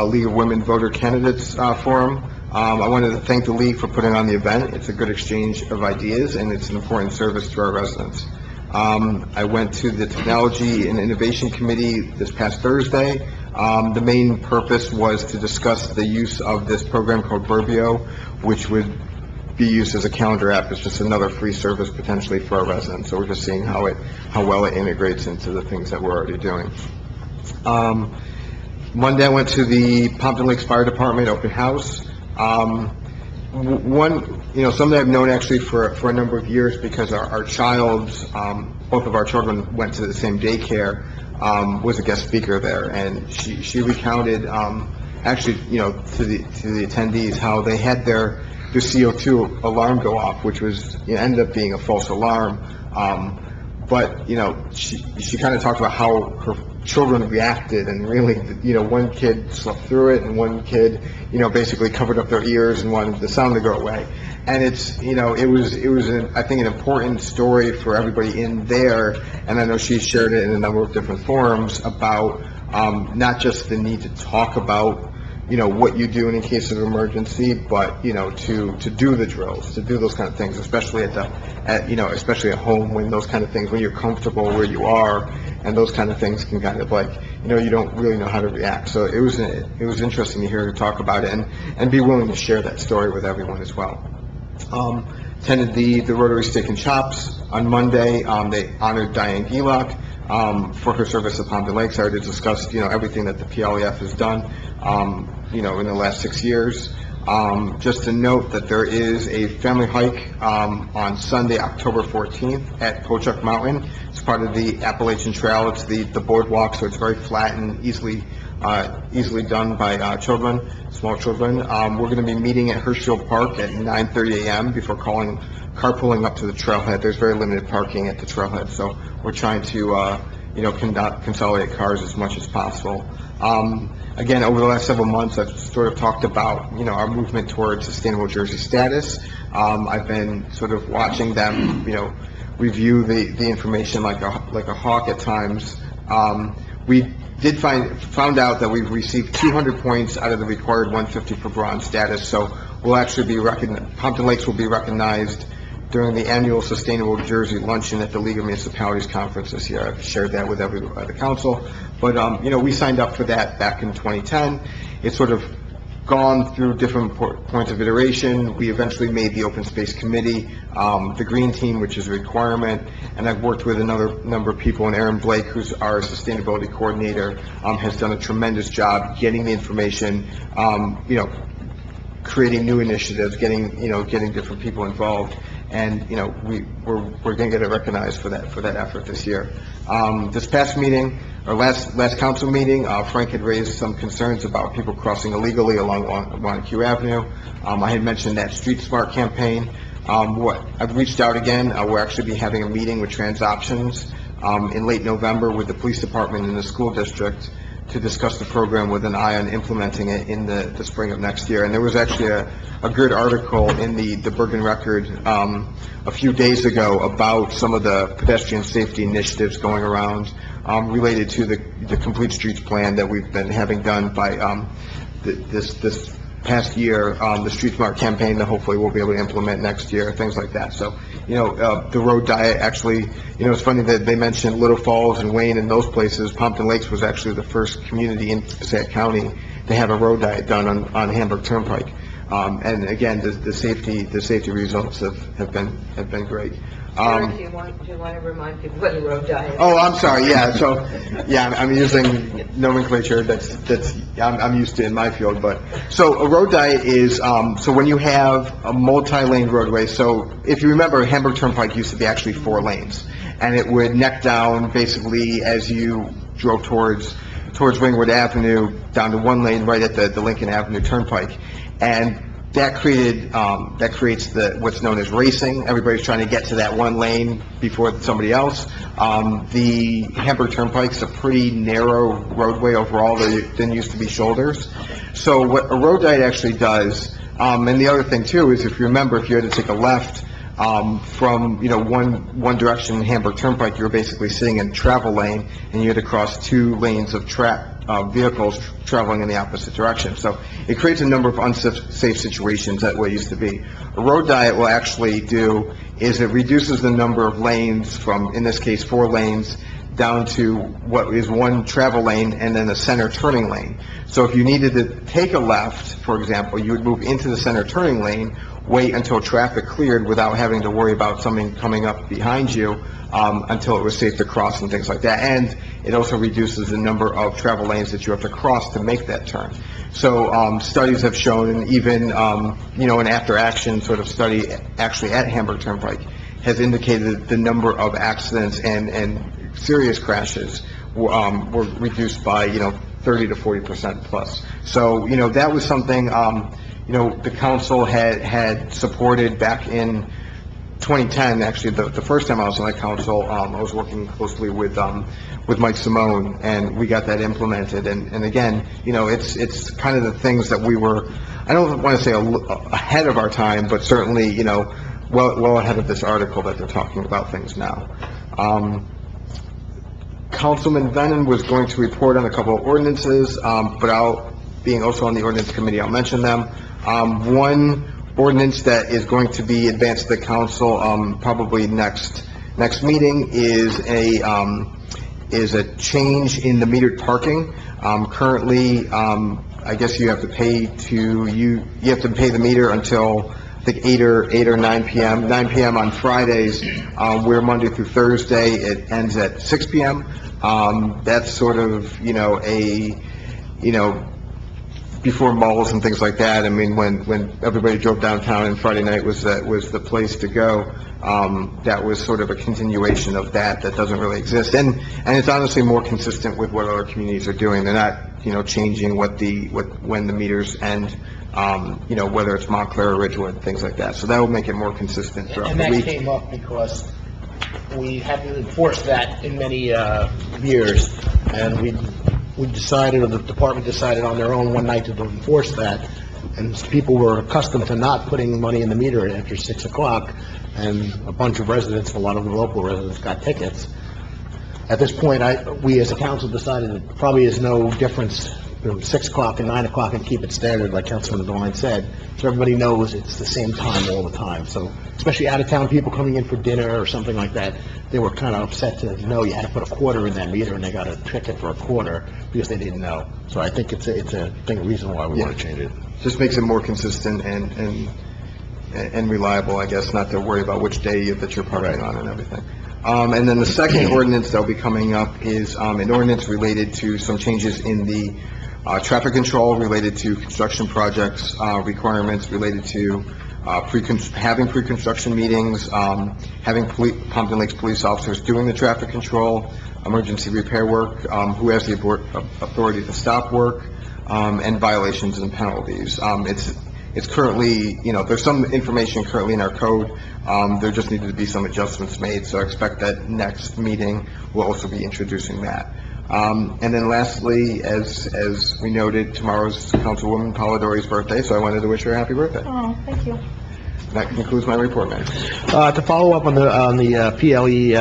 League of Women Voter Candidates Forum. I wanted to thank the League for putting on the event. It's a good exchange of ideas, and it's an important service to our residents. I went to the Technology and Innovation Committee this past Thursday. The main purpose was to discuss the use of this program called Burbio, which would be used as a calendar app. It's just another free service potentially for our residents. So we're just seeing how well it integrates into the things that we're already doing. Monday, I went to the Pompton Lakes Fire Department open house. Something I've known actually for a number of years, because our child's, both of our children went to the same daycare, was a guest speaker there, and she recounted, actually, to the attendees, how they had their CO2 alarm go off, which was, ended up being a false alarm. But, she kind of talked about how her children reacted, and really, one kid slept through it, and one kid, basically covered up their ears and wanted the sound to go away. And it's, it was I think, an important story for everybody in there, and I know she shared it in a number of different forums about not just the need to talk about what you do in a case of emergency, but, to do the drills, to do those kind of things, especially especially at home, when those kind of things, when you're comfortable where you are, and those kind of things can kind of you don't really know how to react. So it was interesting to hear her talk about it and be willing to share that story with everyone as well. Attended the Rotary Steak and Chops on Monday. They honored Diane Gielock for her service at Pompton Lakes. I already discussed, everything that the PLEF has done, in the last 6 years. Just to note that there is a family hike on Sunday, October 14th at Pochuck Mountain. It's part of the Appalachian Trail. It's the boardwalk, so it's very flat and easily done by children, small children. We're going to be meeting at Hirschfield Park at 9:30 a.m. before carpooling up to the trailhead. There's very limited parking at the trailhead, so we're trying to consolidate cars as much as possible. Again, over the last several months, I've sort of talked about, our movement towards sustainable Jersey status. I've been sort of watching them, review the information like a hawk at times. We did found out that we've received 200 points out of the required 150 for bronze status, so we'll actually be Pompton Lakes will be recognized during the annual Sustainable Jersey Luncheon at the League of Municipalities Conference this year. I've shared that with the council. But, we signed up for that back in 2010. It's sort of gone through different points of iteration. We eventually made the Open Space Committee, the Green Team, which is a requirement, and I've worked with another number of people, and Aaron Blake, who's our Sustainability Coordinator, has done a tremendous job getting the information, creating new initiatives, getting different people involved. And, we're going to get it recognized for that effort this year. This past meeting, or last council meeting, Frank had raised some concerns about people crossing illegally along Wanacue Avenue. I had mentioned that Street Smart campaign. I've reached out again. We'll actually be having a meeting with Trans Options in late November with the police department and the school district to discuss the program with an eye on implementing it in the spring of next year. And there was actually a good article in the Bergen Record a few days ago about some of the pedestrian safety initiatives going around related to the Complete Streets plan that we've been having done by this past year, the Street Smart campaign that hopefully we'll be able to implement next year, things like that. So, the road diet actually, it's funny that they mentioned Little Falls and Wayne and those places. Pompton Lakes was actually the first community in Passaic County to have a road diet done on Hamburg Turnpike. And again, the safety results have been great. Eric, do you want to remind people what a road diet is? Oh, I'm sorry. Yeah. So, I'm using nomenclature that's I'm used to in my field. But so a road diet is so when you have a multi-lane roadway. So if you remember, Hamburg Turnpike used to be actually 4 lanes, and it would neck down basically as you drove towards Ringwood Avenue down to 1 lane right at the Lincoln Avenue Turnpike, and that creates what's known as racing. Everybody's trying to get to that 1 lane before somebody else. The Hamburg Turnpike's a pretty narrow roadway overall. There didn't used to be shoulders. So what a road diet actually does, and the other thing too is, if you remember, if you had to take a left from one direction in Hamburg Turnpike, you were basically sitting in a travel lane, and you had to cross 2 lanes of vehicles traveling in the opposite direction. So it creates a number of unsafe situations that way it used to be. A road diet will actually do is it reduces the number of lanes from, in this case, 4 lanes down to what is one travel lane and then a center turning lane. So if you needed to take a left, for example, you would move into the center turning lane, wait until traffic cleared without having to worry about something coming up behind you, until it was safe to cross and things like that. And it also reduces the number of travel lanes that you have to cross to make that turn. So, studies have shown, and even, an after-action sort of study actually at Hamburg Turnpike has indicated the number of accidents and serious crashes were reduced by, 30 to 40% plus. So, that was something, the council had supported back in 2010. Actually, the first time I was on that council, I was working closely with Mike Simone, and we got that implemented. And again, it's kind of the things that we were, I don't want to say ahead of our time, but certainly, well ahead of this article that they're talking about things now. Councilman Venon was going to report on a couple of ordinances, but being also on the ordinance committee, I'll mention them. One ordinance that is going to be advanced to the council, probably next meeting, is a change in the metered parking. Currently, I guess you have to pay the meter until, I think, 8 or 9 p.m. 9 p.m. on Fridays. Where Monday through Thursday, it ends at 6 p.m. That's sort of, before malls and things like that. I mean, when everybody drove downtown and Friday night was the place to go, that was sort of a continuation of that doesn't really exist. And it's honestly more consistent with what other communities are doing. They're not, changing when the meters end, whether it's Montclair or Ridgewood, things like that. So that will make it more consistent throughout the week. And that came up because we haven't enforced that in many years, and we decided, or the department decided on their own one night to enforce that, and people were accustomed to not putting money in the meter after 6 o'clock, and a bunch of residents, a lot of the local residents, got tickets. At this point, we as a council decided it probably is no difference from 6 o'clock and 9 o'clock, and keep it standard, like Councilman Devine said, so everybody knows it's the same time all the time. So, especially out-of-town people coming in for dinner or something like that, they were kind of upset to know you had to put a quarter in that meter, and they got a ticket for a quarter because they didn't know. So I think it's a reason why we want to change it. Just makes it more consistent and reliable, I guess, not to worry about which day that you're parking on and everything. And then the second ordinance that will be coming up is an ordinance related to some changes in the traffic control related to construction projects, requirements related to having pre-construction meetings, having Pompton Lakes police officers doing the traffic control, emergency repair work, who has the authority to stop work, and violations and penalties. It's currently, there's some information currently in our code. There just needed to be some adjustments made, so I expect that next meeting will also be introducing that. And then lastly, as we noted, tomorrow's Councilwoman Polidori's birthday, so I wanted to wish her a happy birthday. Oh, thank you. That concludes my report, Mayor. To follow up on the PLE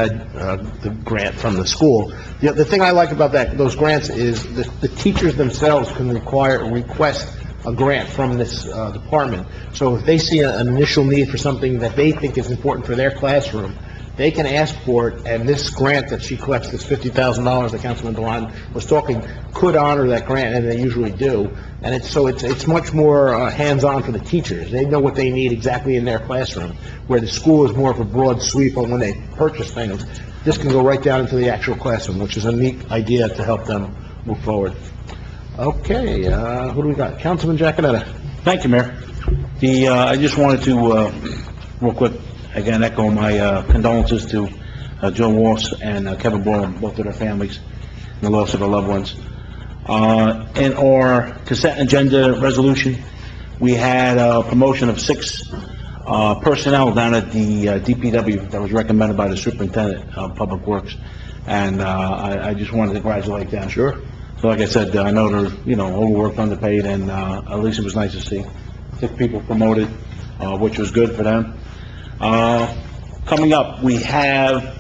the grant from the school, the thing I like about those grants is the teachers themselves can request a grant from this department. So if they see an initial need for something that they think is important for their classroom, they can ask for it, and this grant that she collects, this $50,000 that Councilman Dewan was talking, could honor that grant, and they usually do. And it's much more hands-on for the teachers. They know what they need exactly in their classroom, where the school is more of a broad sweep on when they purchase things. This can go right down into the actual classroom, which is a neat idea to help them move forward. Okay, who do we got? Councilman Giaconetti. Thank you, Mayor. I just wanted to, real quick, again, echo my condolences to Joe Walsh and Kevin Ball, both of their families, and the loss of their loved ones. In our consent agenda resolution, we had a promotion of 6 personnel down at the DPW that was recommended by the Superintendent of Public Works, and I just wanted to congratulate them. Sure. So like I said, I know they're, overworked, underpaid, and at least it was nice to see 6 people promoted, which was good for them. Coming up, we have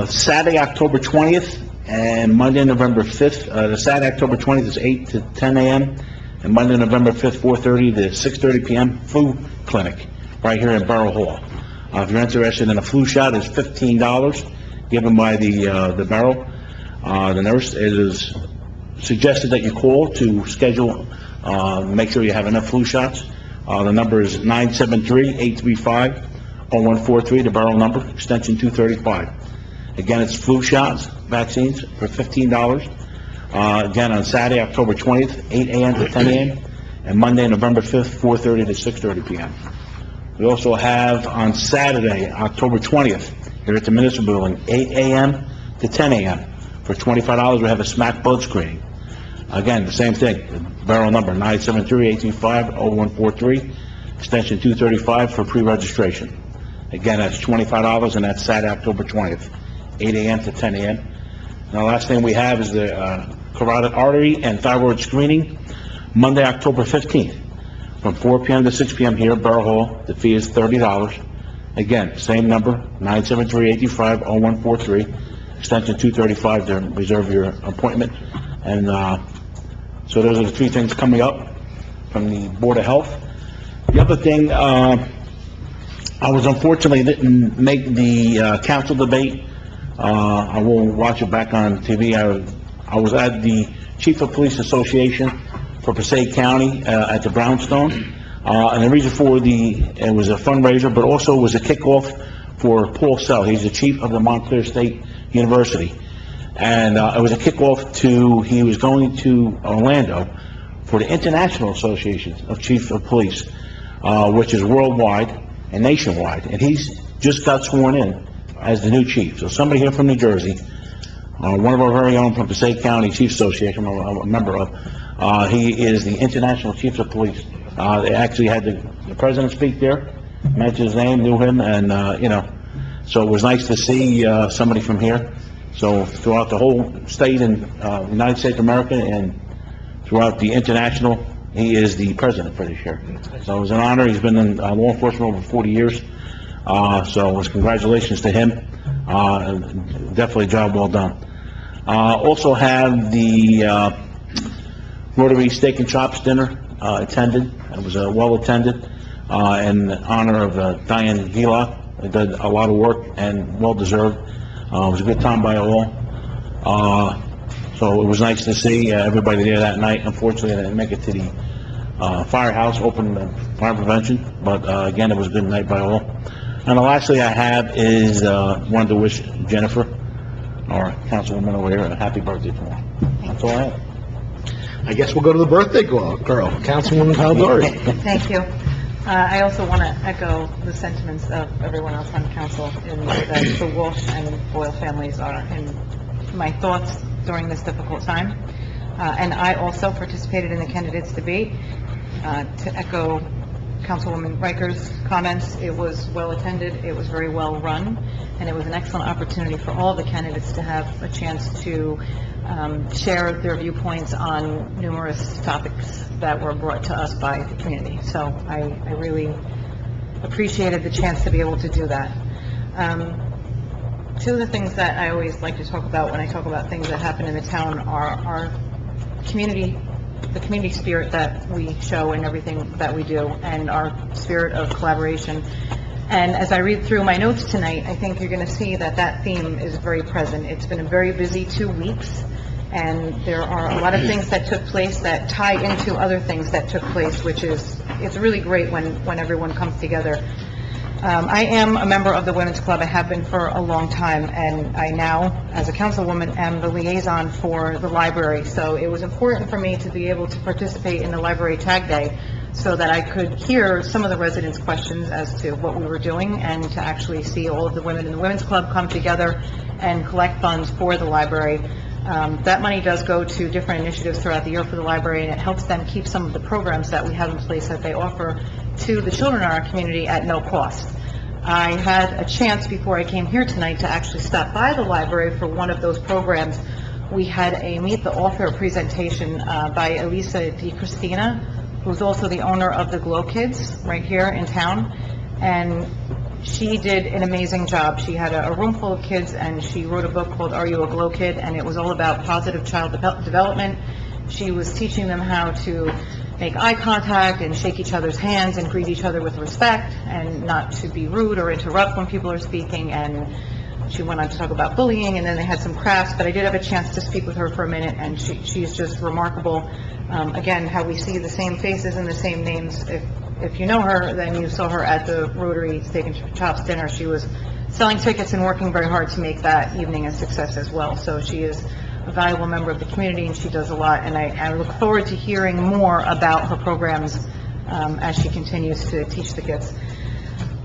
Saturday, October 20th, and Monday, November 5th. The Saturday, October 20th is 8 to 10 a.m., and Monday, November 5th, 4:30 to 6:30 p.m., flu clinic, right here in Borough Hall. If you're interested in a flu shot, it's $15, given by the borough, the nurse. It is suggested that you call to schedule, make sure you have enough flu shots. The number is 973-835-0143, the borough number, extension 235. Again, it's flu shots, vaccines for $15. Again, on Saturday, October 20th, 8 a.m. to 10 a.m., and Monday, November 5th, 4:30 to 6:30 p.m. We also have on Saturday, October 20th, here at the Municipal Building, 8 a.m. to 10 a.m. For $25, we have a smack blood screening. Again, the same thing, the borough number, 973-835-0143, extension 235 for pre-registration. Again, that's $25, and that's Saturday, October 20th, 8 a.m. to 10 a.m. And the last thing we have is the carotid artery and thyroid screening, Monday, October 15th, from 4 p.m. to 6 p.m. here at Borough Hall. The fee is $30. Again, same number, 973-835-0143, extension 235 to reserve your appointment. And so those are the three things coming up from the Board of Health. The other thing, I was unfortunately didn't make the council debate. I will watch it back on TV. I was at the Chief of Police Association for Passaic County at the Brownstone. And the reason for it was a fundraiser, but also was a kickoff for Paul Sell. He's the chief of the Montclair State University. And it was a kickoff he was going to Orlando for the International Association of Chiefs of Police, which is worldwide and nationwide. And he's just got sworn in as the new chief. So somebody here from New Jersey, one of our very own from Passaic County Chiefs Association, I'm a member of, he is the International Chiefs of Police. They actually had the president speak there, mentioned his name, knew him, and, so it was nice to see somebody from here. So throughout the whole state and United States of America and throughout the international, he is the president for this year. So it was an honor. He's been in law enforcement over 40 years. So it was congratulations to him. Definitely a job well done. Also had the Rotary Steak and Chops dinner attended. It was well attended in honor of Diane Gila. They did a lot of work and well deserved. It was a good time by all. So it was nice to see everybody there that night. Unfortunately, I didn't make it to the firehouse, open fire prevention, but again, it was a good night by all. And the last thing I have is wanted to wish Jennifer, our councilwoman over here, a happy birthday tomorrow. That's all I have. I guess we'll go to the birthday girl, Councilwoman Caldori. Thank you. I also want to echo the sentiments of everyone else on council in that the Walsh and Boyle families are in my thoughts during this difficult time. And I also participated in the candidates debate. To echo Councilwoman Riker's comments, it was well attended, it was very well run, and it was an excellent opportunity for all the candidates to have a chance to share their viewpoints on numerous topics that were brought to us by the community. So I really appreciated the chance to be able to do that. Two of the things that I always like to talk about when I talk about things that happen in the town are our community, the community spirit that we show in everything that we do, and our spirit of collaboration. And as I read through my notes tonight, I think you're going to see that that theme is very present. It's been a very busy 2 weeks, and there are a lot of things that took place that tie into other things that took place, which is, it's really great when everyone comes together. I am a member of the Women's Club. I have been for a long time, and I now, as a councilwoman, am the liaison for the library. So it was important for me to be able to participate in the library tag day so that I could hear some of the residents' questions as to what we were doing, and to actually see all of the women in the Women's Club come together and collect funds for the library. That money does go to different initiatives throughout the year for the library, and it helps them keep some of the programs that we have in place that they offer to the children in our community at no cost. I had a chance before I came here tonight to actually stop by the library for one of those programs. We had a Meet the Author presentation by Elisa Di Cristina, who's also the owner of the Glow Kids right here in town, and she did an amazing job. She had a room full of kids, and she wrote a book called Are You a Glow Kid? And it was all about positive child development. She was teaching them how to make eye contact and shake each other's hands and greet each other with respect, and not to be rude or interrupt when people are speaking, and she went on to talk about bullying, and then they had some crafts, but I did have a chance to speak with her for a minute, and she's just remarkable. Again, how we see the same faces and the same names. If you know her, then you saw her at the Rotary Steak and Chops dinner. She was selling tickets and working very hard to make that evening a success as well. So she is a valuable member of the community, and she does a lot, and I look forward to hearing more about her programs as she continues to teach the kids.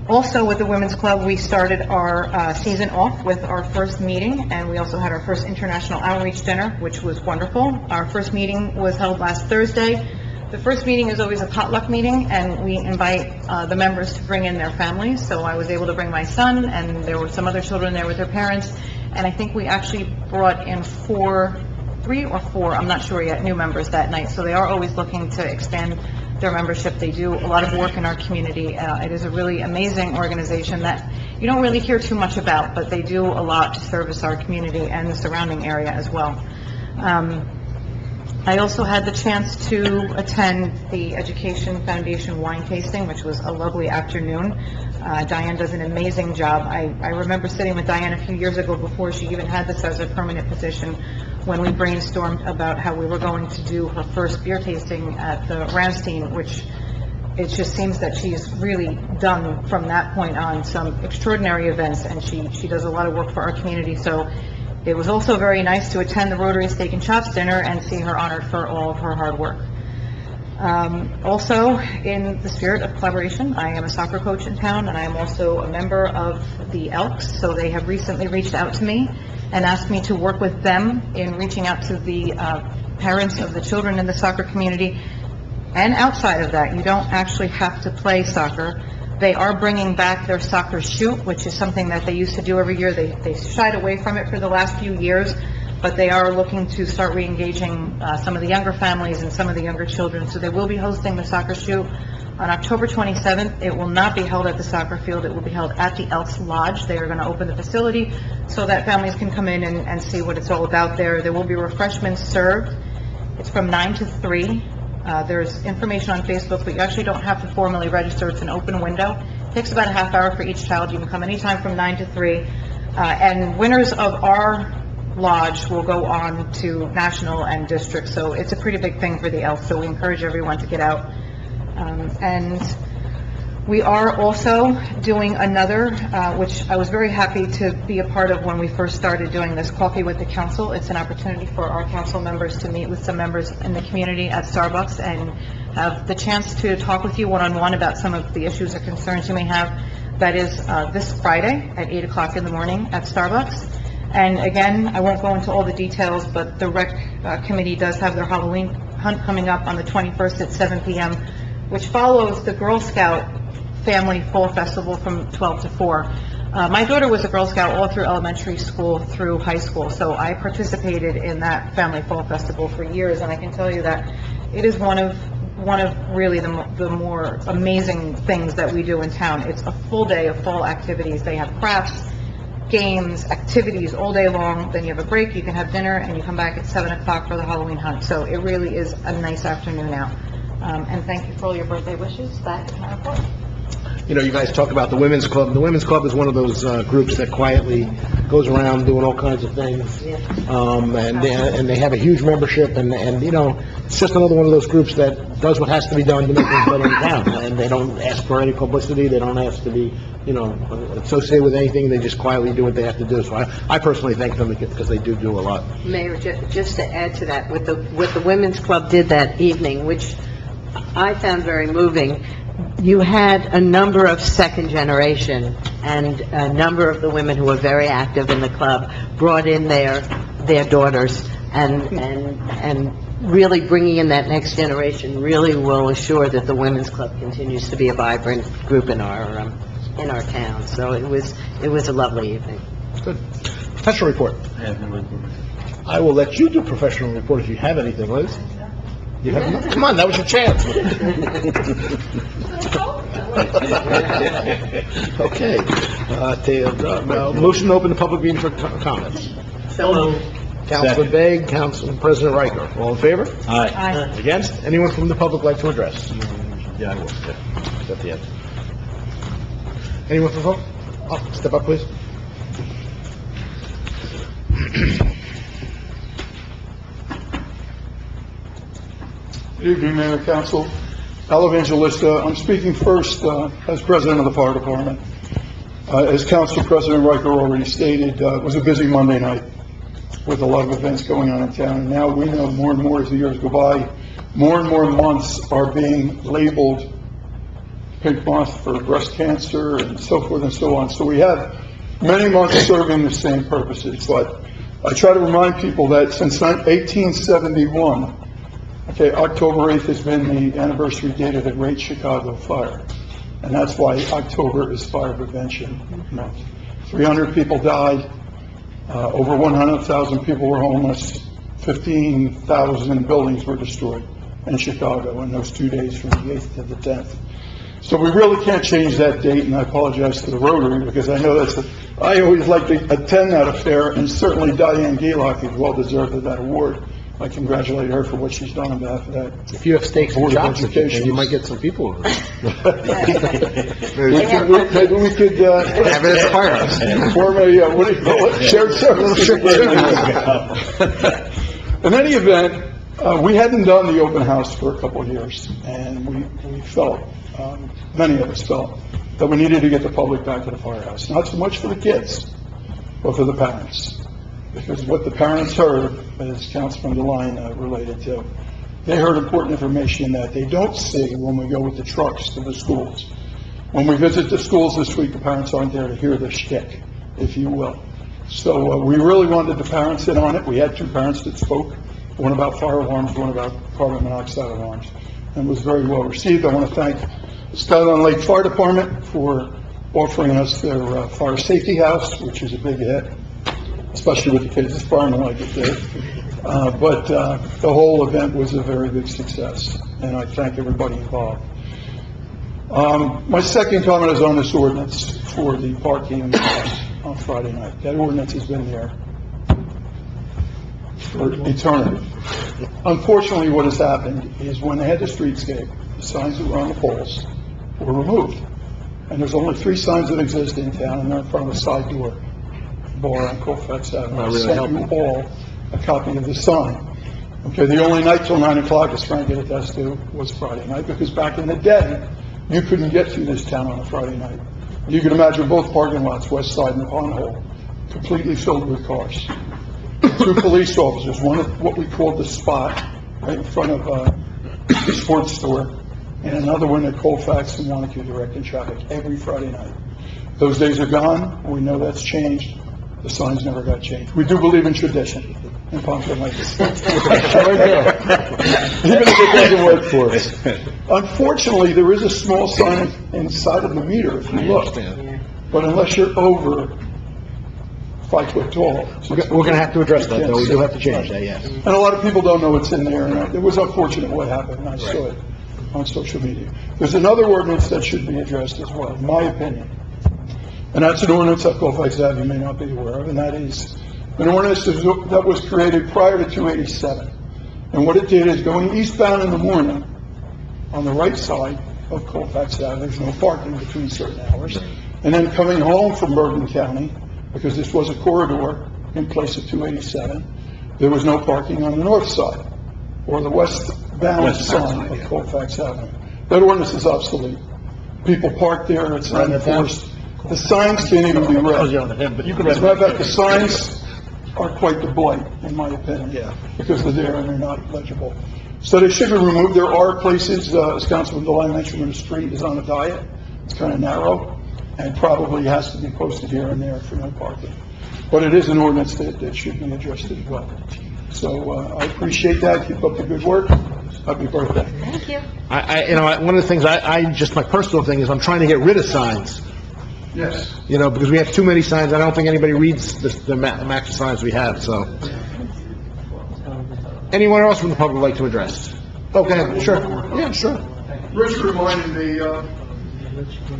Also, with the Women's Club, we started our season off with our first meeting, and we also had our first International Outreach Dinner, which was wonderful. Our first meeting was held last Thursday. The first meeting is always a potluck meeting, and we invite the members to bring in their families. So I was able to bring my son, and there were some other children there with their parents, and I think we actually brought in 3 or 4, I'm not sure yet, new members that night. So they are always looking to expand their membership. They do a lot of work in our community. It is a really amazing organization that you don't really hear too much about, but they do a lot to service our community and the surrounding area as well. I also had the chance to attend the Education Foundation wine tasting, which was a lovely afternoon. Diane does an amazing job. I remember sitting with Diane a few years ago before she even had this as a permanent position, when we brainstormed about how we were going to do her first beer tasting at the Ramstein, which it just seems that she's really done from that point on some extraordinary events, and she does a lot of work for our community. So it was also very nice to attend the Rotary Steak and Chops dinner and see her honored for all of her hard work. Also, in the spirit of collaboration, I am a soccer coach in town, and I am also a member of the Elks, so they have recently reached out to me and asked me to work with them in reaching out to the parents of the children in the soccer community. And outside of that, you don't actually have to play soccer. They are bringing back their soccer shoot, which is something that they used to do every year. They shied away from it for the last few years, but they are looking to start re-engaging some of the younger families and some of the younger children. So they will be hosting the soccer shoot on October 27th. It will not be held at the soccer field. It will be held at the Elks Lodge. They are going to open the facility so that families can come in and see what it's all about there. There will be refreshments served. It's from 9 to 3. There's information on Facebook, but you actually don't have to formally register. It's an open window. It takes about a half hour for each child. You can come anytime from 9 to 3. And winners of our lodge will go on to national and district. So it's a pretty big thing for the Elks. So we encourage everyone to get out. And we are also doing another, which I was very happy to be a part of when we first started doing this, Coffee with the Council. It's an opportunity for our council members to meet with some members in the community at Starbucks and have the chance to talk with you one-on-one about some of the issues or concerns you may have. That is this Friday at 8 o'clock in the morning at Starbucks. And again, I won't go into all the details, but the rec committee does have their Halloween hunt coming up on the 21st at 7 p.m., which follows the Girl Scout Family Fall Festival from 12 to 4. My daughter was a Girl Scout all through elementary school through high school, so I participated in that Family Fall Festival for years, and I can tell you that it is one of really the more amazing things that we do in town. It's a full day of fall activities. They have crafts, games, activities all day long. Then you have a break, you can have dinner, and you come back at 7 o'clock for the Halloween hunt. So it really is a nice afternoon out. And thank you for all your birthday wishes. That is my report. You know, you guys talk about the Women's Club. The Women's Club is one of those groups that quietly goes around doing all kinds of things. And they have a huge membership, and you know, it's just another one of those groups that does what has to be done to make things better in town. And they don't ask for any publicity. They don't ask to be, you know, associated with anything. They just quietly do what they have to do. So I personally thank them because they do a lot. Mayor, just to add to that, what the Women's Club did that evening, which I found very moving, you had a number of second generation, and a number of the women who were very active in the club brought in their daughters, and really bringing in that next generation really will assure that the Women's Club continues to be a vibrant group in our town. So it was a lovely evening. Good. Professional report. I will let you do professional report if you have anything, Liz. You have, come on, that was your chance. Okay. Motion to open the public meeting for comments. So Councilman Begg, Councilman President Riker. All in favor? Aye. Against? Anyone from the public like to address? Yeah, I will. Yeah. At the end. Anyone from the public? Oh, step up, please. Good evening, Mayor and Council. Al Evangelista. I'm speaking first as president of the fire department. As Council President Riker already stated, it was a busy Monday night with a lot of events going on in town. And now we know more and more as the years go by, more and more months are being labeled pink month for breast cancer and so forth and so on. So we have many months serving the same purposes. But I try to remind people that since 1871, okay, October 8th has been the anniversary date of the Great Chicago Fire. And that's why October is Fire Prevention Month. 300 people died, over 100,000 people were homeless, 15,000 buildings were destroyed in Chicago in those 2 days from the 8th to the 10th. So we really can't change that date, and I apologize to the Rotary because I know I always like to attend that affair, and certainly Diane Gaylock is well deserved of that award. I congratulate her for what she's done on behalf of that. If you have steaks and Board of chops, Education. you might get some people over. Maybe we could, Have it at the firehouse. form a, what do you call it, shared service. In any event, we hadn't done the open house for a couple of years, and we felt, many of us felt, that we needed to get the public back to the firehouse. Not so much for the kids, but for the parents. Because what the parents heard, as Councilman DeLine related to, they heard important information that they don't see when we go with the trucks to the schools. When we visit the schools this week, the parents aren't there to hear the shtick, if you will. So we really wanted the parents in on it. We had two parents that spoke, one about fire alarms, one about carbon monoxide alarms, and it was very well received. I want to thank the Skyline Lake Fire Department for offering us their fire safety house, which is a big hit, especially with the kids. The firemen like it there. But the whole event was a very big success, and I thank everybody involved. My second comment is on this ordinance for the parking on Friday night. That ordinance has been there for eternity. Unfortunately, what has happened is when they had the streetscape, the signs that were on the poles were removed. And there's only 3 signs that exist in town, and they're in front of a side door bar on Colfax Avenue. I sent you all a copy of the sign. Okay, the only night till 9 o'clock, as Frank can attest to, was Friday night, because back in the day, you couldn't get through this town on a Friday night. You can imagine both parking lots, West Side and the Pond Hole, completely filled with cars. 2 police officers, one at what we called the Spot, right in front of the sports store, and another one at Colfax and Wanacue directing traffic every Friday night. Those days are gone. We know that's changed. The signs never got changed. We do believe in tradition in Pompton like this. Even if it doesn't work for us. Unfortunately, there is a small sign inside of the meter if you look. But unless you're over 5 foot tall. We're going to have to address that, though. We do have to change that, yes. And a lot of people don't know what's in there. And it was unfortunate what happened, and I saw it on social media. There's another ordinance that should be addressed as well, in my opinion. And that's an ordinance that Colfax Ave you may not be aware of, and that is an ordinance that was created prior to 287. And what it did is going eastbound in the morning, on the right side of Colfax Ave, there's no parking between certain hours, and then coming home from Bergen County, because this was a corridor in place of 287, there was no parking on the north side, or the westbound side of Colfax Avenue. That ordinance is obsolete. People park there, it's not enforced. The signs can't even be read. As a matter of fact, the signs are quite the blight, in my opinion, because they're there and they're not legible. So they should be removed. There are places, as Councilman DeLine mentioned, where the street is on a diet. It's kind of narrow, and probably has to be posted here and there for no parking. But it is an ordinance that should be addressed as well. So I appreciate that. Keep up the good work. Happy birthday. Thank you. One of the things just my personal thing is I'm trying to get rid of signs. Yes. Because we have too many signs. I don't think anybody reads the max of signs we have, so. Anyone else from the public like to address? Okay, sure. Yeah, sure. Rich reminded me,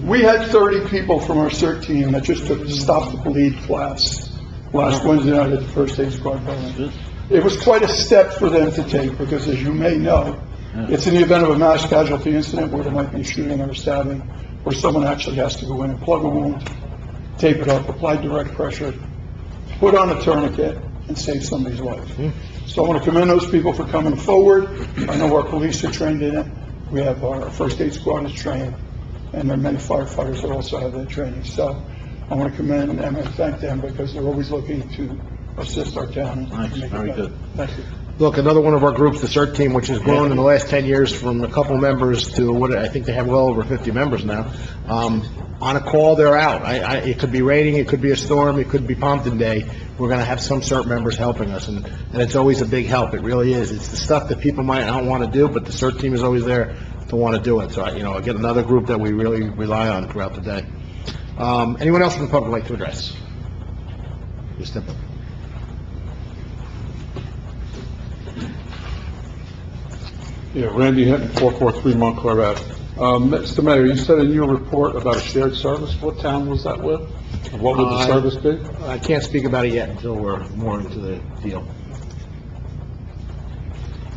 we had 30 people from our CERT team that just took the Stop the Bleed class last Wednesday night at the First Aid Squad building. It was quite a step for them to take, because as you may know, it's in the event of a mass casualty incident where there might be a shooting or a stabbing, where someone actually has to go in and plug a wound, tape it up, apply direct pressure, put on a tourniquet, and save somebody's life. So I want to commend those people for coming forward. I know our police are trained in it. We have our first aid squad is trained, and there are many firefighters that also have that training. So I want to commend them and thank them because they're always looking to assist our town. Nice, very good. Thank you. Look, another one of our groups, the CERT team, which has grown in the last 10 years from a couple members to what, I think they have well over 50 members now. On a call, they're out. It could be raining, it could be a storm, it could be Pompton Day. We're gonna have some CERT members helping us, and it's always a big help. It really is. It's the stuff that people might not want to do, but the CERT team is always there to want to do it. So, again, another group that we really rely on throughout the day. Anyone else from the public like to address? Just step up. Yeah, Randy Hinton, 443 Montclair Ave. Mr. Mayor, you said in your report about a shared service. What town was that with? And what would the service be? I can't speak about it yet until we're more into the deal.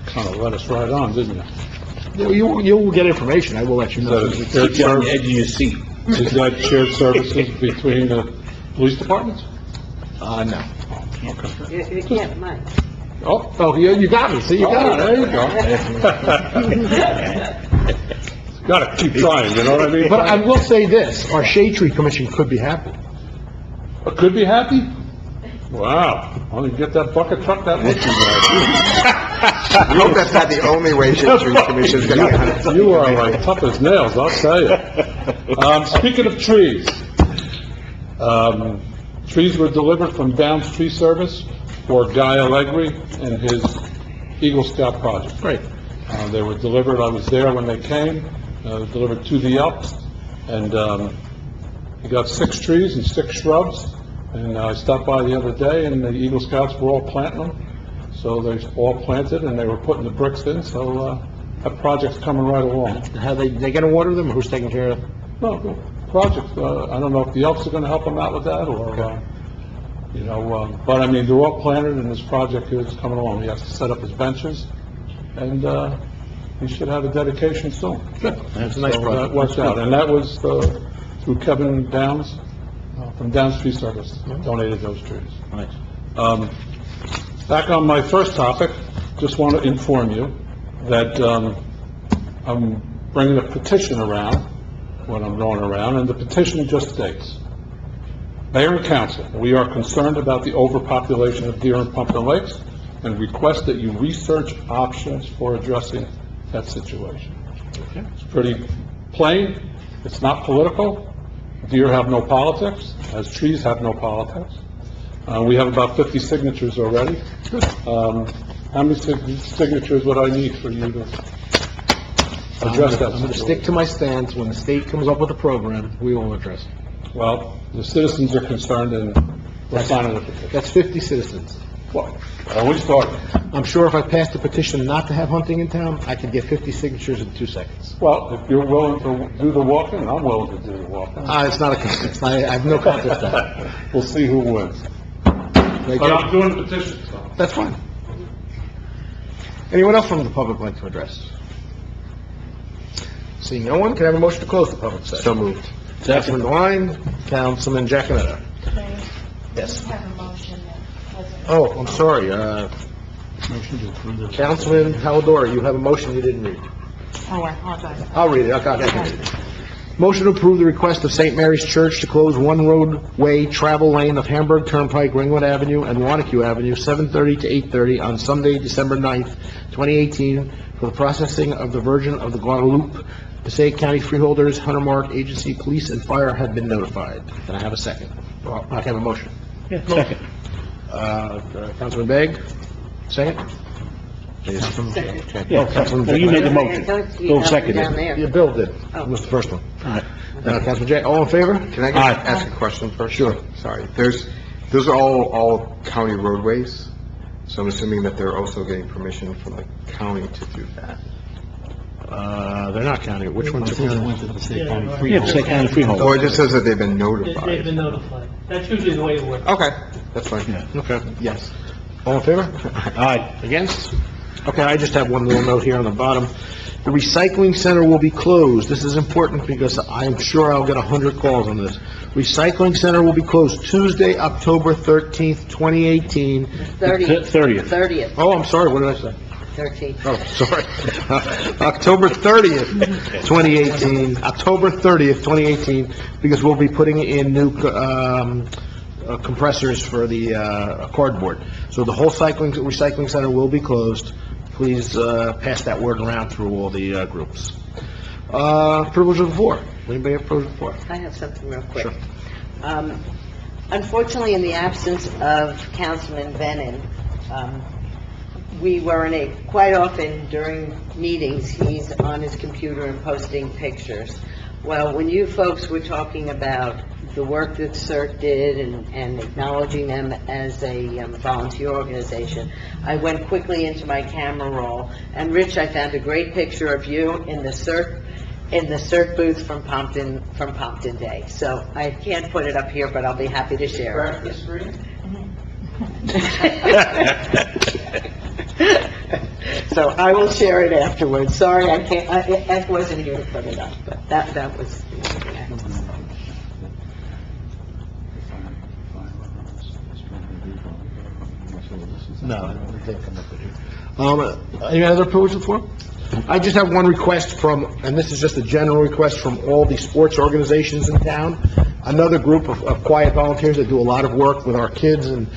Kind of let us right on, didn't you? You'll get information. I will let you know. Is that a shared Keep you on the service? edge of your seat. Is that shared services between the police departments? No. You can't mind. Oh, Yeah, you got me. See, you got there it. you go. Gotta keep trying, you know what I mean? But I will say this, our Shade Tree Commission could be happy. Could be happy? Wow, only get that bucket truck that looks I hope that's not the only way Shade Tree Commission is going to be on it. You are like tough as nails, I'll tell you. Speaking of trees, trees were delivered from Downs Tree Service for Guy Allegri and his Eagle Scout project. Great. They were delivered, I was there when they came, delivered to the Elks, and he got 6 trees and 6 shrubs, and I stopped by the other day, and the Eagle Scouts were all planting them, so they're all planted, and they were putting the bricks in, so that project's coming right along. How they gonna water them, or who's taking care of them? No, the project, I don't know if the Elks are gonna help them out with that, or, but I mean, they're all planted, and this project is coming along. He has to set up his benches, and he should have a dedication soon. Good. That's a nice So project. that worked out, and that was through Kevin Downs, from Downs Tree Service, donated those trees. Nice. Back on my first topic, just want to inform you that I'm bringing a petition around, when I'm going around, and the petition just states, Mayor and Council, we are concerned about the overpopulation of deer in Pompton Lakes and request that you research options for addressing that situation. It's pretty plain, it's not political, deer have no politics, as trees have no politics. We have about 50 signatures already. How many signatures would I need for you to address that I'm gonna stick situation? to my stance. When the state comes up with a program, we will address it. Well, the citizens are concerned, and we're signing the petition. That's 50 citizens. Well, we started. I'm sure if I passed a petition not to have hunting in town, I could get 50 signatures in 2 seconds. Well, if you're willing to do the walking, I'm willing to do the walking. It's not a contest. I have no contest to that. We'll see who wins. Thank But you. I'm doing the petition, so. That's fine. Anyone else from the public like to address? Seeing no one, can I have a motion to close the public session? So moved. Councilman Devine, Councilman Giacometto. Yes. Oh, I'm sorry, Councilman Hallador, you have a motion you didn't read. Oh, I apologize. I'll read it, I can read it. Motion to approve the request of St. Mary's Church to close one roadway travel lane of Hamburg Turnpike, Ringwood Avenue, and Wanacue Avenue, 7:30 to 8:30 on Sunday, December 9th, 2018, for the processing of the Virgin of the Guadalupe. Passaic County freeholders, Hunter Mark Agency, Police, and Fire have been notified. Can I have a second? I can have a motion. Yeah, second. Councilman Begg, second? Yeah, Councilman well, you made the motion. Don't you Bill have seconded down it. there? Yeah, Bill did. That was the first one. All right. Councilman Jay, all in favor? Can I Aye. ask a question first? Sure. Sorry. Those are all county roadways, so I'm assuming that they're also getting permission from the county to do that. They're not county. Which ones are county? Yeah, Passaic County freehold. Or it just says that they've been They've notified. been notified. That's usually the way it works. Okay, that's fine. Yeah. Okay. Yes. All in favor? Aye. Against? Okay, I just have one little note here on the bottom. The recycling center will be closed. This is important because I'm sure I'll get 100 calls on this. Recycling center will be closed Tuesday, October 13th, 2018. 30th. 30th, Oh, I'm sorry, what did I say? 13th. Oh, sorry. October 30th, 2018, October 30th, 2018, because we'll be putting in new compressors for the cardboard. So the whole recycling center will be closed. Please pass that word around through all the groups. Privilege of the floor. Anybody have privilege of the floor? I have something real quick. Sure. Unfortunately, in the absence of Councilman Venon, we were quite often during meetings, he's on his computer and posting pictures. Well, when you folks were talking about the work that CERT did and acknowledging them as a volunteer organization, I went quickly into my camera roll, and Rich, I found a great picture of you in the CERT booth from Pompton Day. So I can't put it up here, but I'll be happy to share it. the screen? So I will share it afterwards. Sorry, I can't, I wasn't here to put it up, but that was... No, I don't think I'm up here. Any other privilege of the floor? I just have one request from, and this is just a general request from all the sports organizations in town. Another group of quiet volunteers that do a lot of work with our kids and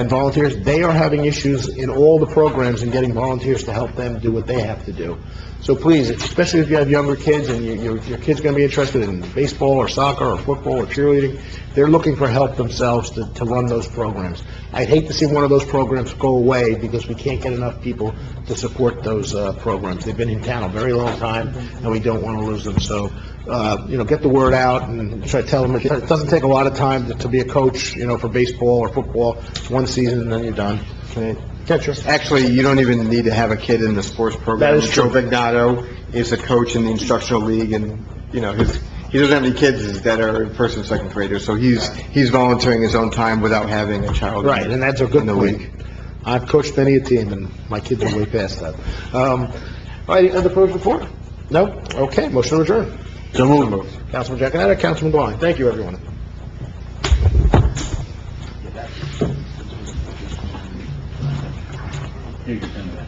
volunteers, they are having issues in all the programs and getting volunteers to help them do what they have to do. So please, especially if you have younger kids and your kid's going to be interested in baseball or soccer or football or cheerleading, they're looking for help themselves to run those programs. I'd hate to see one of those programs go away because we can't get enough people to support those programs. They've been in town a very long time, and we don't want to lose them. So, get the word out and try to tell them it doesn't take a lot of time to be a coach, for baseball or football. One season and then you're done. Actually, you don't even need to have a kid in the sports program. That is true. Joe Vignato is a coach in the instructional league, and, he doesn't have any kids that are first and second graders, so he's volunteering his own time without having a child. Right, and that's a good in the point. league. I've coached many a team, and my kids are way past that. All right, any other privilege before? No? Okay, motion to adjourn. So moved. Councilman Giaconetti, Councilman Klein. Thank you, everyone. Here you can send that.